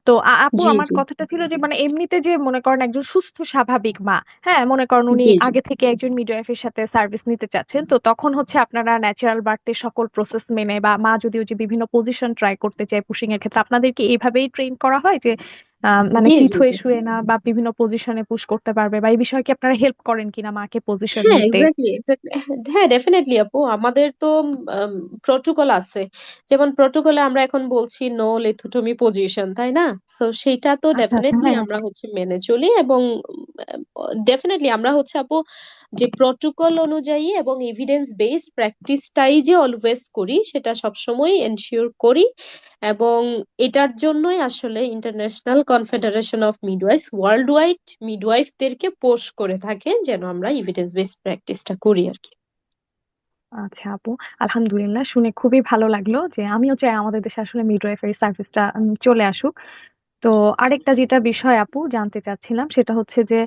তো আপু, জি আমার জি কথাটা ছিল যে মানে এমনিতে যে মনে করেন একজন সুস্থ স্বাভাবিক মা, হ্যাঁ মনে করেন উনি জি জি আগে থেকে একজন মিডওয়াইফের সাথে সার্ভিস নিতে চাচ্ছেন, তো তখন হচ্ছে আপনারা ন্যাচারাল বার্থের সকল প্রসেস মেনে, বা মা যদিও যে বিভিন্ন পজিশন ট্রাই করতে চায় পুশিং এর ক্ষেত্রে, আপনাদেরকে এইভাবেই ট্রেন করা হয় যে মানে জি চিত জি হয়ে জি। শুয়ে না বা বিভিন্ন পজিশনে পুশ করতে পারবে, বা এই বিষয়ে কি আপনারা হেল্প করেন কিনা মাকে পজিশন হ্যাঁ নিতে? Exactly exactly. হ্যাঁ ডেফিনেটলি আপু, আমাদের তো প্রোটোকল আছে। যেমন প্রোটোকলে আমরা এখন বলছি নো লেথোটমি পজিশন, তাই না? তো সেইটা তো আচ্ছা, আচ্ছা। ডেফিনেটলি হ্যাঁ, হ্যাঁ। আমরা হচ্ছে মেনে চলি এবং ডেফিনেটলি আমরা হচ্ছে আপু যে প্রোটোকল অনুযায়ী এবং এভিডেন্স বেসড প্র্যাকটিসটাই যে অলওয়েজ করি সেটা সবসময় এনশিওর করি। এবং এটার জন্যই আসলে International Confederation of Midwives world wide মিডওয়াইফদেরকে পোষ করে থাকে যেন আমরা এভিডেন্স বেসড প্র্যাকটিসটা করি আর কি। আচ্ছা আপু, আলহামদুলিল্লাহ, শুনে খুবই ভালো লাগলো যে আমিও চাই আমাদের দেশে আসলে মিডওয়াইফারি সার্ভিসটা চলে আসুক। তো তো আরেকটা যেটা বিষয় আপু জানতে চাচ্ছিলাম সেটা হচ্ছে যে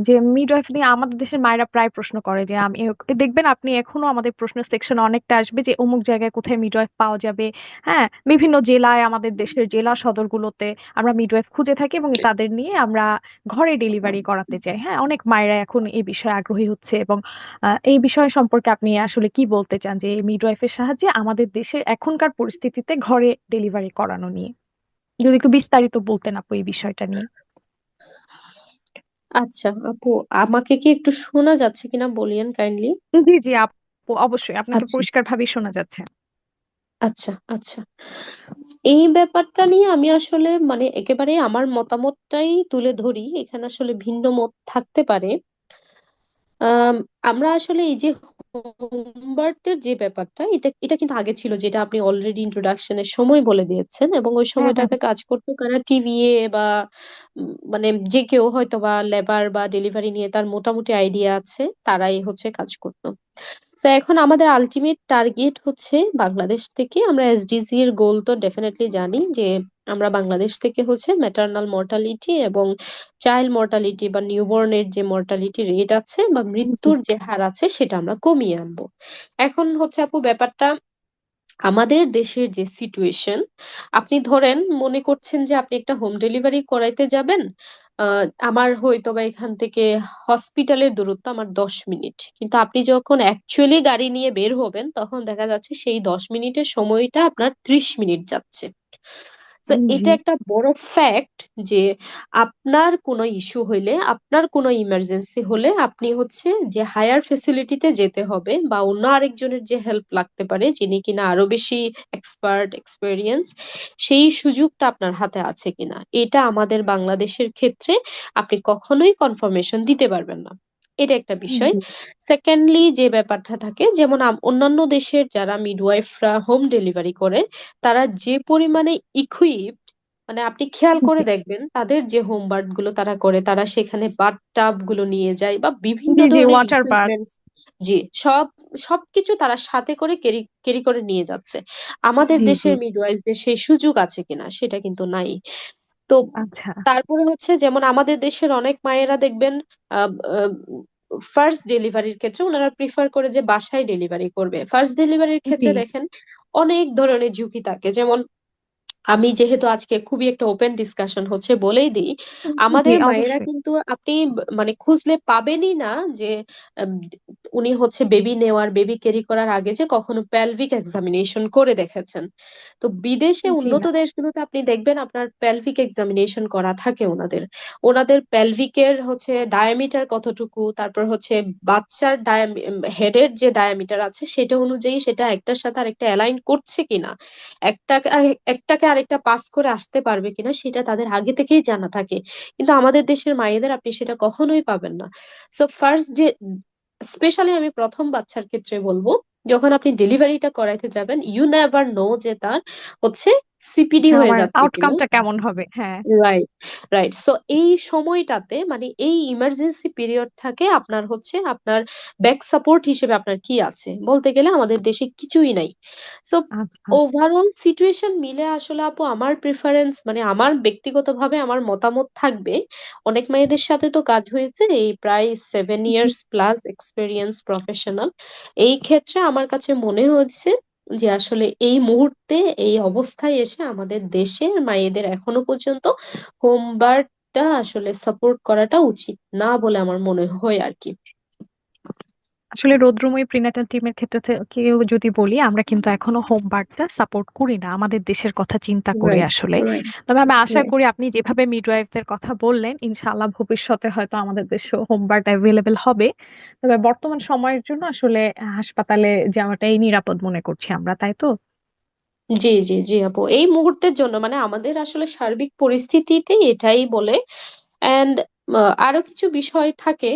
যে মিডওয়াইফ নিয়ে আমাদের দেশের মায়েরা প্রায় প্রশ্ন করে যে আমি দেখবেন আপনি এখনো আমাদের প্রশ্ন সেকশনে অনেকটা আসবে যে অমুক জায়গায় কোথায় মিডওয়াইফ পাওয়া যাবে। হ্যাঁ, বিভিন্ন জেলায় আমাদের দেশের জেলা সদরগুলোতে আমরা মিডওয়াইফ খুঁজে থাকি এবং তাদের নিয়ে আমরা ঘরে ডেলিভারি করাতে চাই। হ্যাঁ, অনেক মায়েরা এখন এই বিষয়ে আগ্রহী হচ্ছে এবং এই বিষয় সম্পর্কে আপনি আসলে কি বলতে চান যে মিডওয়াইফের সাহায্যে আমাদের দেশে এখনকার পরিস্থিতিতে ঘরে ডেলিভারি করানো নিয়ে যদি একটু বিস্তারিত বলতেন আপু এই বিষয়টা নিয়ে। আচ্ছা আপু, আমাকে কি একটু শোনা যাচ্ছে কিনা বলিয়েন কাইন্ডলি। জি জি আপু, অবশ্যই আপনাকে আচ্ছা পরিষ্কার ভাবেই শোনা যাচ্ছে। আচ্ছা আচ্ছা, এই ব্যাপারটা নিয়ে আমি আসলে মানে একেবারে আমার মতামতটাই তুলে ধরি, এখানে আসলে ভিন্ন মত থাকতে পারে। আম, আমরা আসলে এই যে হোমওয়ার্কের যে ব্যাপারটা, এটা এটা কিন্তু আগে ছিল, যেটা আপনি অলরেডি ইন্ট্রোডাকশনের সময় বলে দিয়েছেন, এবং ওই হ্যাঁ হ্যাঁ সময়টাতে কাজ করতো কারা, টিভিএ বা মানে যে কেউ হয়তো বা লেবার বা ডেলিভারি নিয়ে তার মোটামুটি আইডিয়া আছে, তারাই হচ্ছে কাজ করতো। তো এখন আমাদের আলটিমেট টার্গেট হচ্ছে বাংলাদেশ থেকে, আমরা এসডিজি এর গোল তো ডেফিনেটলি জানি যে আমরা বাংলাদেশ থেকে হচ্ছে ম্যাটারনাল মর্টালিটি এবং চাইল্ড মর্টালিটি বা নিউবর্নের যে মর্টালিটি রেট আছে বা জি মৃত্যুর যে হার আছে সেটা আমরা কমিয়ে আনবো। এখন হচ্ছে আপু ব্যাপারটা, আমাদের দেশের যে সিচুয়েশন, আপনি ধরেন মনে করছেন যে আপনি একটা হোম ডেলিভারি করাইতে যাবেন। আমার হয়তো বা এখান থেকে হসপিটালের দূরত্ব আমার 10 মিনিট, কিন্তু আপনি যখন অ্যাকচুয়ালি গাড়ি নিয়ে বের হবেন তখন দেখা যাচ্ছে সেই 10 মিনিটের সময়টা আপনার 30 মিনিট যাচ্ছে। তো জি এটা একটা বড় ফ্যাক্ট যে আপনার কোনো ইস্যু হইলে, আপনার কোনো ইমার্জেন্সি হলে আপনি হচ্ছে যে হায়ার ফেসিলিটিতে যেতে হবে, বা অন্য আরেকজনের যে হেল্প লাগতে পারে যিনি কিনা আরো বেশি এক্সপার্ট এক্সপেরিয়েন্স, সেই সুযোগটা আপনার হাতে আছে কিনা, এটা আমাদের বাংলাদেশের ক্ষেত্রে আপনি কখনোই কনফার্মেশন দিতে পারবেন না। এটা একটা বিষয়। জি সেকেন্ডলি যে ব্যাপারটা থাকে, যেমন অন্যান্য দেশের যারা মিডওয়াইফরা হোম ডেলিভারি করে, তারা যে পরিমাণে ইকুইপড, মানে আপনি খেয়াল করে জি দেখবেন তাদের যে হোমওয়ার্ক গুলো তারা করে, তারা সেখানে বাথ টাব গুলো নিয়ে যায় বা বিভিন্ন জি জি ধরনের ওয়াটার বাথ। ইকুইপমেন্টস। জি, সব সবকিছু তারা সাথে করে ক্যারি ক্যারি করে নিয়ে যাচ্ছে। আমাদের জি জি দেশের মিডওয়াইফদের সেই সুযোগ আছে কিনা সেটা কিন্তু নাই। তো আচ্ছা। তারপরে হচ্ছে যেমন আমাদের দেশের অনেক মায়েরা দেখবেন ফার্স্ট ডেলিভারির ক্ষেত্রে ওনারা প্রিফার করে যে বাসায় ডেলিভারি করবে। ফার্স্ট ডেলিভারির জি ক্ষেত্রে দেখেন অনেক ধরনের ঝুঁকি থাকে, যেমন আমি যেহেতু আজকে খুবই একটা ওপেন ডিসকাশন হচ্ছে বলেই দিই, জি আমাদের মায়েরা অবশ্যই। কিন্তু আপনি মানে খুঁজলে পাবেনই না যে আম, উনি হচ্ছে বেবি নেওয়ার, বেবি ক্যারি করার আগে যে কখনো প্যালভিক এক্সামিনেশন করে দেখেছেন। তো বিদেশে জি উন্নত না। দেশগুলোতে আপনি দেখবেন আপনার প্যালভিক এক্সামিনেশন করা থাকে ওনাদের। ওনাদের প্যালভিকের হচ্ছে ডায়ামিটার কতটুকু, তারপর হচ্ছে বাচ্চার হেডের যে ডায়ামিটার আছে সেটা অনুযায়ী সেটা একটার সাথে আরেকটা অ্যালাইন করছে কিনা, একটাকে একটাকে আরেকটা পাস করে আসতে পারবে কিনা সেটা তাদের আগে থেকেই জানা থাকে। কিন্তু আমাদের দেশের মায়েদের আপনি সেটা কখনোই পাবেন না। সো ফার্স্ট যে, স্পেশালি আমি প্রথম বাচ্চার ক্ষেত্রে বলবো, যখন আপনি ডেলিভারিটা করাইতে যাবেন ইউ নেভার নো যে তার হচ্ছে সিপিডি যে হয়ে আমার যাচ্ছে কিনা। আউটকামটা কেমন হবে। হ্যাঁ রাইট, রাইট। সো এই সময়টাতে মানে এই ইমার্জেন্সি পিরিয়ড থাকে আপনার হচ্ছে আপনার ব্যাক সাপোর্ট হিসেবে আপনার কি আছে, বলতে গেলে আমাদের দেশে কিছুই নাই। সো আচ্ছা। ওভারঅল সিচুয়েশন মিলে আসলে আপু আমার প্রিফারেন্স মানে আমার ব্যক্তিগতভাবে আমার মতামত থাকবে, অনেক মেয়েদের সাথে তো কাজ হয়েছে, এই প্রায় 7 ইয়ার্স প্লাস এক্সপেরিয়েন্স প্রফেশনাল। এই ক্ষেত্রে আমার কাছে মনে হয়েছে যে আসলে এই মুহূর্তে এই অবস্থায় এসে আমাদের দেশের মায়েদের এখনো পর্যন্ত হোমওয়ার্কটা আসলে সাপোর্ট করাটা উচিত না বলে আমার মনে হয় আর কি। আসলে রৌদ্রময়ী প্রিন্যাটাল টিমের ক্ষেত্রে কেউ যদি বলি আমরা কিন্তু এখনো হোম বার্থটা সাপোর্ট করি না আমাদের দেশের কথা চিন্তা করে রাইট, আসলে। রাইট, তবে আমি আশা রাইট। করি আপনি যেভাবে মিডওয়াইফদের কথা বললেন ইনশাআল্লাহ ভবিষ্যতে হয়তো আমাদের দেশে হোম বার্থ অ্যাভেলেবেল হবে। তবে বর্তমান সময়ের জন্য আসলে হাসপাতালে যাওয়াটাই নিরাপদ মনে করছি আমরা, তাই তো? জি জি জি আপু, এই মুহূর্তের জন্য মানে আমাদের আসলে সার্বিক পরিস্থিতিতে এটাই বলে। অ্যান্ড আরো কিছু বিষয় থাকে,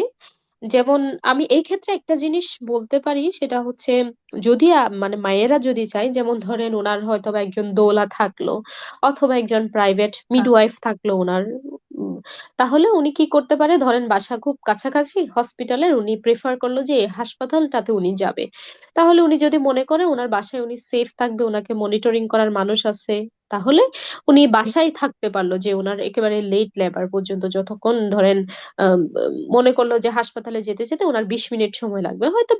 যেমন আমি এই ক্ষেত্রে একটা জিনিস বলতে পারি সেটা হচ্ছে, যদি মানে মায়েরা যদি চায়, যেমন ধরেন ওনার হয়তো বা একজন দোলা থাকলো অথবা একজন প্রাইভেট মিডওয়াইফ থাকলো ওনার, উম, তাহলে উনি কি করতে পারে, ধরেন বাসা খুব কাছাকাছি হসপিটালের, উনি প্রেফার করলো যে এই হাসপাতালটাতে উনি যাবে। তাহলে উনি যদি মনে করে ওনার বাসায় উনি সেফ থাকবে, ওনাকে মনিটরিং করার মানুষ আছে, তাহলে উনি বাসায় থাকতে পারলো, যে ওনার একেবারে লেট লেবার পর্যন্ত, যতক্ষণ ধরেন মনে করলো যে হাসপাতালে যেতে যেতে ওনার 20 মিনিট সময় লাগবে, হয়তো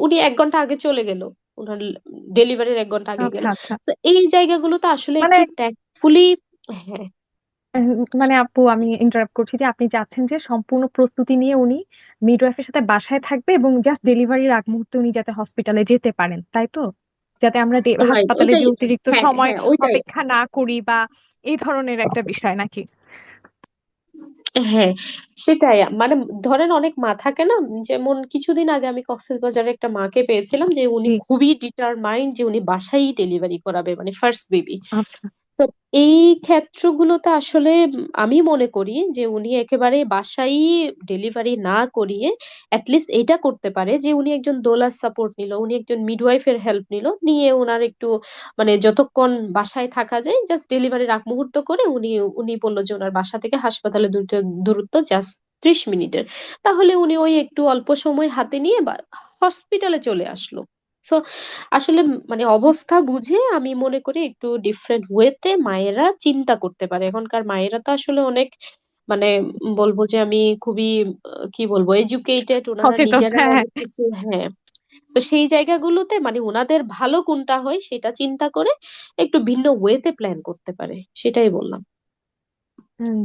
উনি 1 ঘন্টা আগে চলে গেল, ওনার ডেলিভারির 1 ঘন্টা আগে আচ্ছা গেল। আচ্ছা। তো এই জায়গাগুলোতে আসলে মানে একটু ট্যাক্টফুলি। হ্যাঁ, মানে আপু আমি ইন্টারাপ্ট করছি যে আপনি চাচ্ছেন যে সম্পূর্ণ প্রস্তুতি নিয়ে উনি মিডওয়াইফের সাথে বাসায় থাকবে এবং জাস্ট ডেলিভারির আগ মুহূর্তে উনি যাতে হসপিটালে যেতে পারেন, তাই তো? যাতে আমরা রাইট, হাসপাতালে ওইটাই। যে অতিরিক্ত হ্যাঁ সময় হ্যাঁ, ওইটাই। অপেক্ষা না করি বা এই ধরনের একটা বিষয় নাকি? হ্যাঁ, সেটাই। মানে ধরেন অনেক মা থাকে না, যেমন কিছুদিন আগে আমি কক্সবাজারে একটা মাকে পেয়েছিলাম, যে উনি জি। খুবই ডিটারমাইন্ড যে উনি বাসায় ডেলিভারি করাবে, মানে ফার্স্ট বেবি। আচ্ছা। তো এই ক্ষেত্রগুলোতে আসলে আমি মনে করি যে উনি একেবারে বাসায় ডেলিভারি না করিয়ে অ্যাটলিস্ট এটা করতে পারে, যে উনি একজন দোলার সাপোর্ট নিল, উনি একজন মিডওয়াইফের হেল্প নিল, নিয়ে ওনার একটু মানে যতক্ষণ বাসায় থাকা যায় জাস্ট ডেলিভারির আগ মুহূর্ত করে উনি উনি বললো যে ওনার বাসা থেকে হাসপাতালে দূরত্ব জাস্ট 30 মিনিটের। তাহলে উনি ওই একটু অল্প সময় হাতে নিয়ে বা হসপিটালে চলে আসলো। সো আসলে মানে অবস্থা বুঝে আমি মনে করি একটু ডিফারেন্ট ওয়েতে মায়েরা চিন্তা করতে পারে। এখনকার মায়েরা তো আসলে অনেক মানে বলবো যে আমি খুবই কি বলবো, এডুকেটেড, ওনারা সচেতন, নিজেরাই হ্যাঁ হ্যাঁ। অনেক কিছু। হ্যাঁ। তো সেই জায়গাগুলোতে মানে ওনাদের ভালো কোনটা হয় সেটা চিন্তা করে একটু ভিন্ন ওয়েতে প্ল্যান করতে পারে, সেটাই বললাম।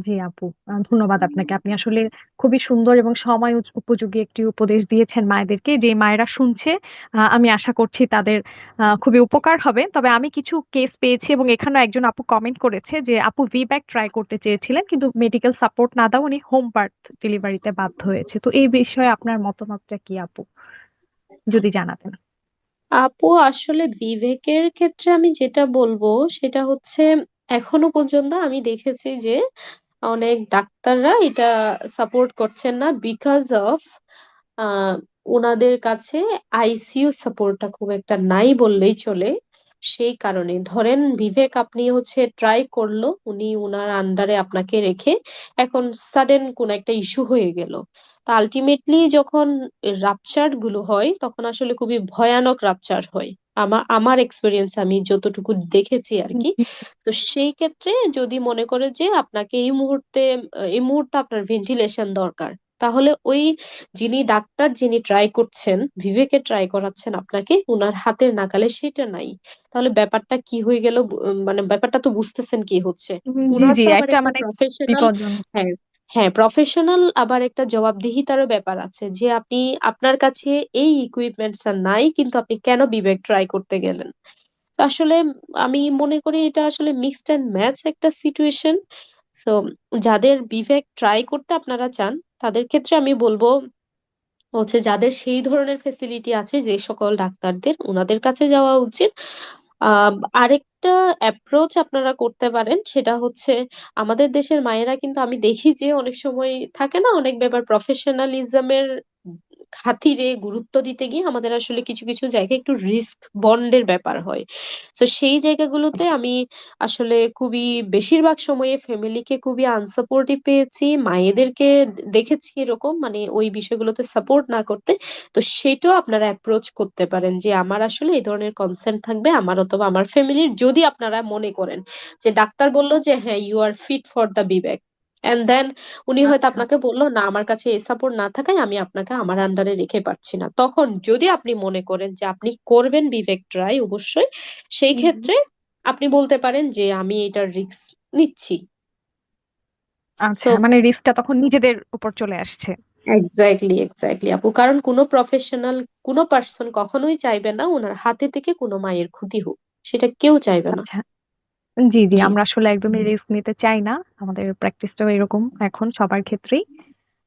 জি আপু, ধন্যবাদ আপনাকে। আপনি আসলে খুবই সুন্দর এবং সময় উপযোগী একটি উপদেশ দিয়েছেন মায়েদেরকে, যে মায়েরা শুনছে। আমি আশা করছি তাদের খুবই উপকার হবে। তবে আমি কিছু কেস পেয়েছি এবং এখানেও একজন আপু কমেন্ট করেছে যে আপু ভিব্যাক ট্রাই করতে চেয়েছিলেন কিন্তু মেডিকেল সাপোর্ট না দাও উনি হোম বার্থ ডেলিভারিতে বাধ্য হয়েছে। তো এই বিষয়ে আপনার মতামতটা কি আপু, যদি জানাতেন? আপু আসলে বিবেকের ক্ষেত্রে আমি যেটা বলবো সেটা হচ্ছে, এখনো পর্যন্ত আমি দেখেছি যে অনেক ডাক্তাররা এটা সাপোর্ট করছেন না, বিকজ অফ আহ ওনাদের কাছে আইসিইউ সাপোর্টটা খুব একটা নাই বললেই চলে। সেই কারণে ধরেন বিবেক আপনি হচ্ছে ট্রাই করলো, উনি উনার আন্ডারে আপনাকে রেখে, এখন সাডেন কোন একটা ইস্যু হয়ে গেল। তা আলটিমেটলি যখন রাপচার গুলো হয় তখন আসলে খুবই ভয়ানক রাপচার হয়। আমার এক্সপিরিয়েন্স আমি যতটুকু দেখেছি আর কি। তো সেই ক্ষেত্রে যদি মনে করে যে আপনাকে এই মুহূর্তে আপনার ভেন্টিলেশন দরকার, তাহলে ওই যিনি ডাক্তার যিনি ট্রাই করছেন, বিবেকে ট্রাই করাচ্ছেন আপনাকে, উনার হাতের নাগালে সেটা নাই। তাহলে ব্যাপারটা কি হয়ে গেল, মানে ব্যাপারটা তো বুঝতেছেন কি হচ্ছে। জি উনার জি, তো আবার একটা একটা মানে প্রফেশনাল। বিপজ্জনক। হ্যাঁ। হ্যাঁ, প্রফেশনাল আবার একটা জবাবদিহিতারও ব্যাপার আছে, যে আপনি আপনার কাছে এই ইকুইপমেন্টস নাই কিন্তু আপনি কেন বিবেক ট্রাই করতে গেলেন। তো আসলে আমি মনে করি এটা আসলে মিক্সড অ্যান্ড ম্যাচ একটা সিচুয়েশন। সো যাদের বিবেক ট্রাই করতে আপনারা চান, তাদের ক্ষেত্রে আমি বলবো হচ্ছে যাদের সেই ধরনের ফেসিলিটি আছে, যে সকল ডাক্তারদের ওনাদের কাছে যাওয়া উচিত। আহ আরেকটা অ্যাপ্রোচ আপনারা করতে পারেন, সেটা হচ্ছে আমাদের দেশের মায়েরা কিন্তু আমি দেখি যে অনেক সময় থাকে না, অনেক ব্যাপার প্রফেশনালিজমের খাতিরে গুরুত্ব দিতে গিয়ে আমাদের আসলে কিছু কিছু জায়গায় একটু রিস্ক বন্ডের ব্যাপার হয়। তো সেই জায়গাগুলোতে আমি আসলে খুবই বেশিরভাগ সময়ে ফ্যামিলিকে খুবই আনসাপোর্টিভ পেয়েছি, মায়েদেরকে দেখেছি এরকম মানে ওই বিষয়গুলোতে সাপোর্ট না করতে। তো সেটাও আপনারা অ্যাপ্রোচ করতে পারেন, যে আমার আসলে এই ধরনের কনসার্ন থাকবে আমার অথবা আমার ফ্যামিলির, যদি আপনারা মনে করেন যে ডাক্তার বললো যে হ্যাঁ you are fit for the বিবেক, এন্ড দেন উনি হয়তো আচ্ছা। আপনাকে বললো না আমার কাছে এই সাপোর্ট না থাকায় আমি আপনাকে আমার আন্ডারে রেখে পারছি না, তখন যদি আপনি মনে করেন যে আপনি করবেন বিবেক ট্রাই, অবশ্যই সেই হুম। ক্ষেত্রে আপনি বলতে পারেন যে আমি এটার রিস্ক নিচ্ছি। আচ্ছা, সো মানে রিস্কটা তখন নিজেদের উপর চলে আসছে। এক্স্যাক্টলি এক্স্যাক্টলি আপু, কারণ কোনো প্রফেশনাল কোনো পার্সন কখনোই চাইবে না ওনার হাতে থেকে কোনো মায়ের ক্ষতি হোক, সেটা কেউ চাইবে না। আচ্ছা। জি জি, জি। আমরা আসলে একদমই রিস্ক নিতে চাই না, আমাদের প্র্যাকটিসটাও এরকম এখন সবার ক্ষেত্রেই।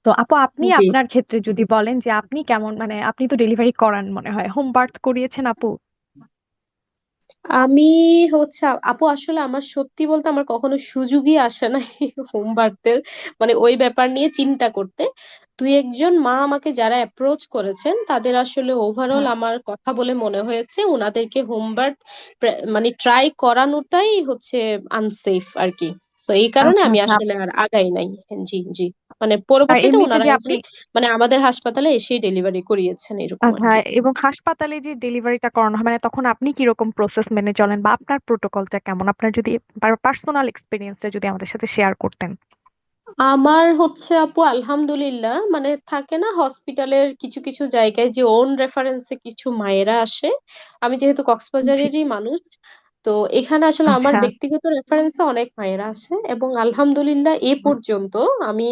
তো আপু আপনি জি। আপনার ক্ষেত্রে যদি বলেন যে আপনি কেমন, মানে আপনি তো ডেলিভারি করান মনে হয়, হোম বার্থ করিয়েছেন আপু? আমি হচ্ছে আপু আসলে আমার সত্যি বলতে আমার কখনো সুযোগই আসে না হোমওয়ার্কদের মানে ওই ব্যাপার নিয়ে চিন্তা করতে। দুই একজন মা আমাকে যারা অ্যাপ্রোচ করেছেন তাদের আসলে ওভারঅল হ্যাঁ। আমার কথা বলে মনে হয়েছে ওনাদেরকে হোমওয়ার্ক মানে ট্রাই করানোটাই হচ্ছে আনসেফ আর কি। তো এই কারণে আচ্ছা আমি আচ্ছা। আসলে আর আগাই নাই। জি জি, মানে আর পরবর্তীতে এমনিতে ওনারা যে এসে আপনি, মানে আমাদের হাসপাতালে এসেই ডেলিভারি করিয়েছেন এরকম আর আচ্ছা, কি। এবং হাসপাতালে যে ডেলিভারিটা করানো হয় মানে তখন আপনি কিরকম প্রসেস মেনে চলেন বা আপনার প্রোটোকলটা কেমন, আপনার যদি পার্সোনাল এক্সপিরিয়েন্সটা যদি আমাদের সাথে শেয়ার করতেন। আমার হচ্ছে আপু আলহামদুলিল্লাহ, মানে থাকে না হসপিটালের কিছু কিছু জায়গায় যে ওন রেফারেন্সে কিছু মায়েরা আসে। আমি যেহেতু জি। কক্সবাজারেরই মানুষ, তো এখানে আসলে আমার আচ্ছা। ব্যক্তিগত রেফারেন্সে অনেক মায়েরা আসে, এবং আলহামদুলিল্লাহ এ পর্যন্ত আমি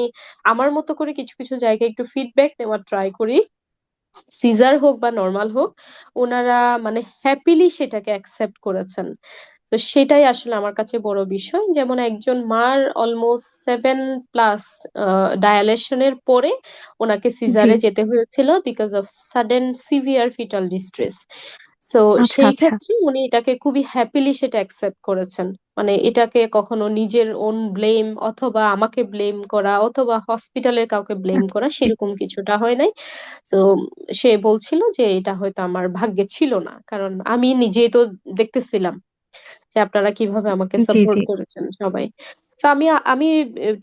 আমার মতো করে কিছু কিছু জায়গায় একটু ফিডব্যাক নেওয়ার ট্রাই করি, সিজার হোক বা নর্মাল হোক, ওনারা মানে হ্যাপিলি সেটাকে অ্যাকসেপ্ট করেছেন। তো সেটাই আসলে আমার কাছে বড় বিষয়। যেমন একজন মার অলমোস্ট 7+ ডায়ালেশনের পরে ওনাকে জি। সিজারে যেতে হয়েছিল because of sudden severe fetal distress. তো আচ্ছা সেই আচ্ছা। ক্ষেত্রে উনি এটাকে খুবই হ্যাপিলি সেটা অ্যাকসেপ্ট করেছেন। মানে এটাকে কখনো নিজের ওন ব্লেম অথবা আমাকে ব্লেম করা অথবা হসপিটালের কাউকে ব্লেম করা জি সেরকম কিছুটা হয় নাই। তো সে বলছিল যে এটা হয়তো আমার ভাগ্যে ছিল না, কারণ আমি নিজেই তো দেখতেছিলাম যে আপনারা কিভাবে আমাকে জি। সাপোর্ট জি। করেছেন সবাই। তো আমি আমি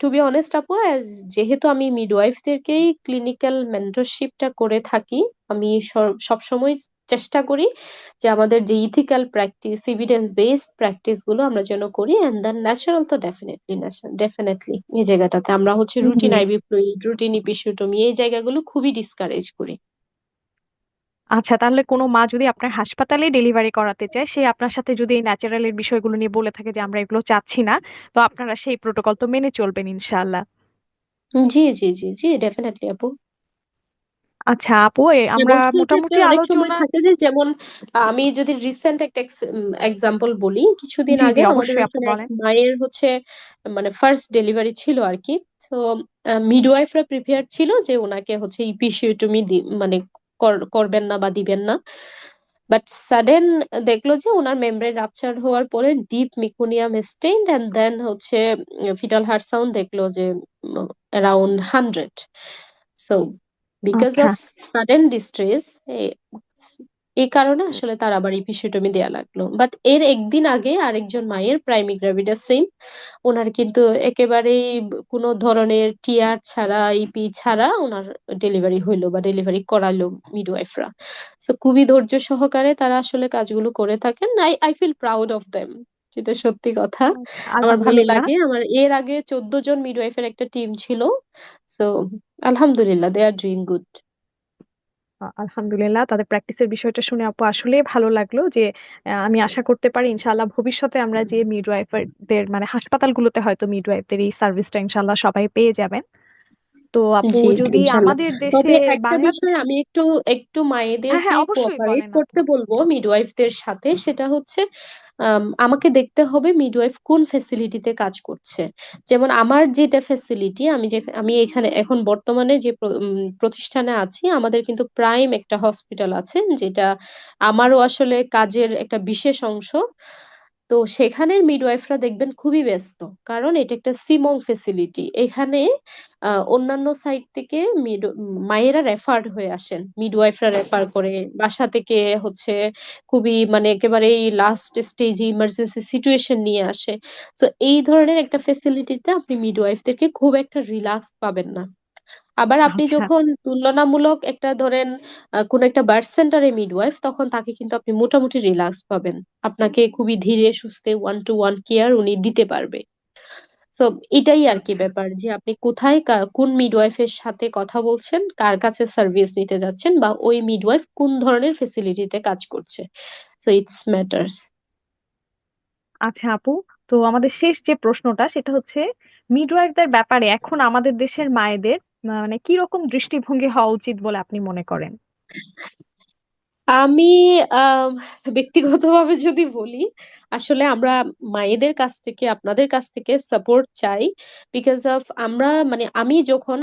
টু বি অনেস্ট আপু, যেহেতু আমি মিডওয়াইফদেরকেই ক্লিনিক্যাল মেন্টরশিপটা করে থাকি, আমি সবসময় চেষ্টা করি যে আমাদের যে ethical practice, evidence based practice গুলো আমরা যেন করি, এন্ড দেন ন্যাচারাল তো ডেফিনেটলি, ডেফিনেটলি এই জায়গাটাতে আমরা হচ্ছে রুটিন জি। আইভি ফ্লুইড, রুটিন ইপিসিওটমি এই জায়গাগুলো খুবই ডিসকারেজ করি। আচ্ছা, তাহলে কোনো মা যদি আপনার হাসপাতালে ডেলিভারি করাতে চায়, সে আপনার সাথে যদি এই ন্যাচারালের বিষয়গুলো নিয়ে বলে থাকে যে আমরা এগুলো চাচ্ছি না, তো আপনারা সেই প্রোটোকল তো মেনে চলবেন ইনশাআল্লাহ। জি জি জি জি, ডেফিনেটলি আপু। আচ্ছা আপু, আমরা এবং সেই ক্ষেত্রে মোটামুটি অনেক সময় আলোচনা। থাকে যে, যেমন আমি যদি রিসেন্ট একটা এক্সাম্পল বলি, কিছুদিন জি আগে জি, আমাদের অবশ্যই আপু এখানে এক বলেন। মায়ের হচ্ছে মানে ফার্স্ট ডেলিভারি ছিল আর কি। তো মিডওয়াইফরা প্রিপেয়ার ছিল যে ওনাকে হচ্ছে ইপিসিওটমি মানে করবেন না বা দিবেন না। বাট সাডেন দেখলো যে ওনার মেমব্রেন রাপচার হওয়ার পরে ডিপ মিকুনিয়াম স্টেইন, এন্ড দেন হচ্ছে ফিটাল হার্ট সাউন্ড দেখলো যে অ্যারাউন্ড 100। সো বিকজ আচ্ছা অফ সাডেন ডিস্ট্রেস, এই কারণে আসলে তার আবার ইপিসিওটমি দেয়া লাগলো। বাট এর একদিন আগে আরেকজন মায়ের প্রাইমি গ্রাভিডা সেম, ওনার কিন্তু একেবারেই কোনো ধরনের টিয়ার ছাড়া, ইপি ছাড়া ওনার ডেলিভারি হইলো বা ডেলিভারি করালো মিডওয়াইফরা। সো খুবই ধৈর্য সহকারে তারা আসলে কাজগুলো করে থাকেন। I I feel proud of them, যেটা সত্যি কথা। আচ্ছা, আমার ভালো আলহামদুলিল্লাহ। লাগে। আমার এর আগে 14 জন মিডওয়াইফের একটা টিম ছিল। সো আলহামদুলিল্লাহ, দে আর ডুইং গুড। আলহামদুলিল্লাহ, তাদের প্র্যাকটিসের বিষয়টা শুনে আপু আসলে ভালো লাগলো যে আমি আশা করতে পারি ইনশাআল্লাহ ভবিষ্যতে আমরা যে মিডওয়াইফারদের মানে হাসপাতালগুলোতে হয়তো মিডওয়াইফদের এই সার্ভিসটা ইনশাআল্লাহ সবাই পেয়ে যাবেন। তো আপু জি জি, যদি ইনশাল্লাহ। আমাদের দেশে তবে একটা বিষয় বাংলাদেশে। আমি একটু একটু হ্যাঁ মায়েদেরকে হ্যাঁ, অবশ্যই কোঅপারেট বলেন আপু। করতে বলবো মিডওয়াইফদের সাথে, সেটা হচ্ছে আমাকে দেখতে হবে মিডওয়াইফ কোন ফেসিলিটিতে কাজ করছে। যেমন আমার যেটা ফেসিলিটি, আমি এখানে এখন বর্তমানে যে প্রতিষ্ঠানে আছি, আমাদের কিন্তু প্রাইম একটা হসপিটাল আছে, যেটা আমারও আসলে কাজের একটা বিশেষ অংশ। তো সেখানের মিডওয়াইফরা দেখবেন খুবই ব্যস্ত, কারণ এটা একটা সিমং ফেসিলিটি। এখানে অন্যান্য সাইট থেকে মায়েরা রেফার্ড হয়ে আসেন, মিডওয়াইফরা রেফার করে বাসা থেকে হচ্ছে, খুবই মানে একেবারেই লাস্ট স্টেজে ইমার্জেন্সি সিচুয়েশন নিয়ে আসে। তো এই ধরনের একটা ফেসিলিটিতে আপনি মিডওয়াইফদেরকে খুব একটা রিল্যাক্স পাবেন না। আবার আপনি আচ্ছা যখন তুলনামূলক একটা ধরেন কোন একটা বার্থ সেন্টারে মিডওয়াইফ, তখন তাকে কিন্তু আপনি মোটামুটি রিল্যাক্স পাবেন। আপনাকে খুবই ধীরে সুস্থে ওয়ান টু ওয়ান কেয়ার উনি দিতে পারবে। তো এটাই আর কি আচ্ছা। ব্যাপার, যে আপনি কোথায় কোন মিডওয়াইফের সাথে কথা বলছেন, কার কাছে সার্ভিস নিতে যাচ্ছেন, বা ওই মিডওয়াইফ কোন ধরনের ফেসিলিটিতে কাজ করছে। So it's matters. আচ্ছা আপু, তো আমাদের শেষ যে প্রশ্নটা সেটা হচ্ছে মিডওয়াইফদের ব্যাপারে এখন আমাদের দেশের মায়েদের মানে কি রকম দৃষ্টিভঙ্গি হওয়া উচিত বলে আপনি মনে করেন। আমি আম, ব্যক্তিগতভাবে যদি বলি, আসলে আমরা মায়েদের কাছ থেকে, আপনাদের কাছ থেকে সাপোর্ট চাই। বিকজ অফ আমরা মানে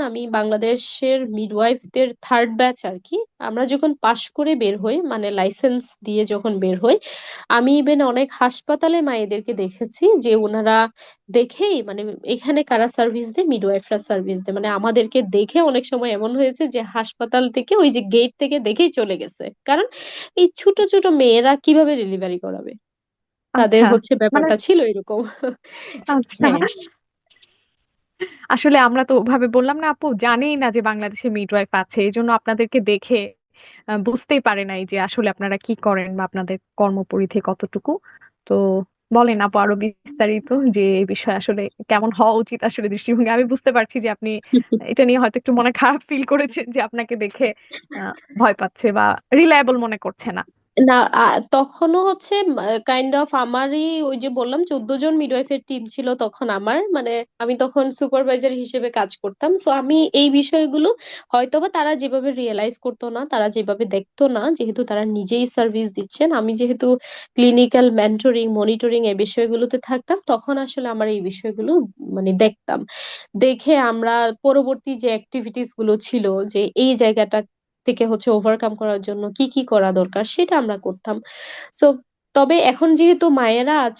আমি বাংলাদেশের মিডওয়াইফদের থার্ড ব্যাচ আর কি। আমরা যখন পাশ করে বের হই, মানে লাইসেন্স দিয়ে যখন বের হই, আমি ইভেন অনেক হাসপাতালে মায়েদেরকে দেখেছি যে ওনারা দেখেই মানে এখানে কারা সার্ভিস দেয়, মিডওয়াইফরা সার্ভিস দেয়, মানে আমাদেরকে দেখে অনেক সময় এমন হয়েছে যে হাসপাতাল থেকে ওই যে গেট থেকে দেখেই চলে গেছে। কারণ এই ছোট ছোট মেয়েরা কিভাবে ডেলিভারি করাবে, তাদের আচ্ছা, হচ্ছে মানে ব্যাপারটা ছিল এরকম। আচ্ছা, হ্যাঁ। আসলে আমরা তো ওভাবে বললাম না আপু, জানেই না যে বাংলাদেশে মিডওয়াইফ আছে, এই জন্য আপনাদেরকে দেখে বুঝতেই পারে নাই যে আসলে আপনারা কি করেন বা আপনাদের কর্মপরিধি কতটুকু। তো বলেন আপু আরো বিস্তারিত, যে এই বিষয়ে আসলে কেমন হওয়া উচিত আসলে দৃষ্টিভঙ্গি। আমি বুঝতে পারছি যে আপনি এটা নিয়ে হয়তো একটু মনে খারাপ ফিল করেছেন যে আপনাকে দেখে আহ, ভয় পাচ্ছে বা রিলায়েবল মনে করছে না। না, তখনও হচ্ছে কাইন্ড অফ আমারই ওই যে বললাম 14 জন মিডওয়াইফের টিম ছিল তখন আমার, মানে আমি তখন সুপারভাইজার হিসেবে কাজ করতাম। সো আমি এই বিষয়গুলো হয়তোবা তারা যেভাবে রিয়েলাইজ করতো না, তারা যেভাবে দেখতো না, যেহেতু তারা নিজেই সার্ভিস দিচ্ছেন, আমি যেহেতু ক্লিনিক্যাল মেন্টরিং মনিটরিং এই বিষয়গুলোতে থাকতাম, তখন আসলে আমার এই বিষয়গুলো মানে দেখতাম। দেখে আমরা পরবর্তী যে অ্যাক্টিভিটিস গুলো ছিল, যে এই জায়গাটা থেকে হচ্ছে ওভারকাম করার জন্য কি কি করা দরকার সেটা আমরা করতাম। সো তবে এখন যেহেতু মায়েরা আজ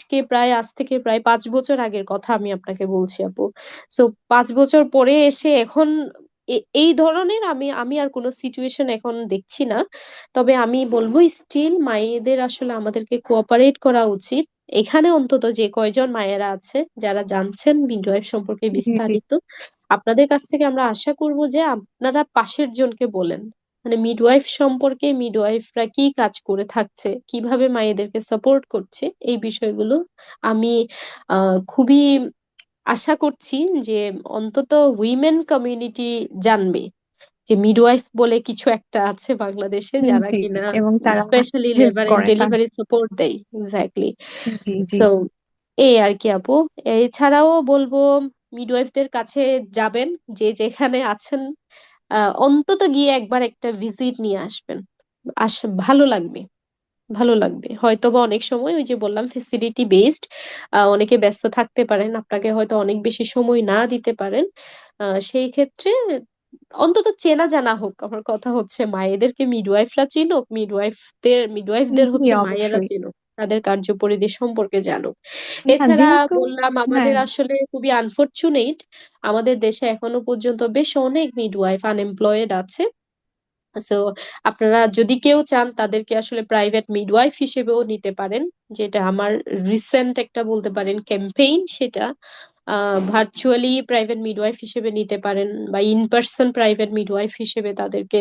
থেকে প্রায় 5 বছর আগের কথা আমি আপনাকে বলছি আপু। সো 5 বছর পরে এসে এখন এই ধরনের আমি আমি আর কোনো সিচুয়েশন এখন দেখছি না। তবে আমি বলবো স্টিল মায়েদের আসলে আমাদেরকে কোঅপারেট করা উচিত। এখানে অন্তত যে কয়জন মায়েরা আছে যারা জানছেন মিডওয়াইফ সম্পর্কে জি জি। বিস্তারিত, আপনাদের কাছ থেকে আমরা আশা করব যে আপনারা পাশের জনকে বলেন, মানে মিডওয়াইফ সম্পর্কে, মিডওয়াইফরা কি কাজ করে থাকছে, কিভাবে মায়েদেরকে সাপোর্ট করছে, এই বিষয়গুলো আমি খুবই আশা করছি যে অন্তত উইমেন কমিউনিটি জানবে যে মিডওয়াইফ বলে কিছু একটা আছে বাংলাদেশে যারা জি কিনা এবং তারা স্পেশালি হেল্প লেবার এন্ড করে তার। ডেলিভারি সাপোর্ট দেয়। এক্স্যাক্টলি। জি জি। সো এই আর কি আপু। এছাড়াও বলবো মিডওয়াইফদের কাছে যাবেন, যে যেখানে আছেন, অন্তত গিয়ে একবার একটা ভিজিট নিয়ে আসবেন। ভালো লাগবে, ভালো লাগবে। হয়তোবা অনেক সময় ওই যে বললাম ফেসিলিটি বেসড, অনেকে ব্যস্ত থাকতে পারেন, আপনাকে হয়তো অনেক বেশি সময় না দিতে পারেন। সেই ক্ষেত্রে অন্তত চেনা জানা হোক। আমার কথা হচ্ছে মায়েদেরকে মিডওয়াইফরা চিনুক, মিডওয়াইফদের জি হচ্ছে মায়েরা অবশ্যই। চিনুক, তাদের কার্যপরিধি সম্পর্কে জানুক। না এছাড়া যেহেতু, বললাম আমাদের হ্যাঁ, আসলে খুবই আনফরচুনেট, আমাদের দেশে এখনো পর্যন্ত বেশ অনেক মিডওয়াইফ আনএমপ্লয়েড আছে। সো আপনারা যদি কেউ চান তাদেরকে আসলে প্রাইভেট মিডওয়াইফ হিসেবেও নিতে পারেন, যেটা আমার রিসেন্ট একটা বলতে পারেন ক্যাম্পেইন সেটা। ভার্চুয়ালি প্রাইভেট মিডওয়াইফ হিসেবে নিতে পারেন, বা ইন পার্সন প্রাইভেট মিডওয়াইফ হিসেবে তাদেরকে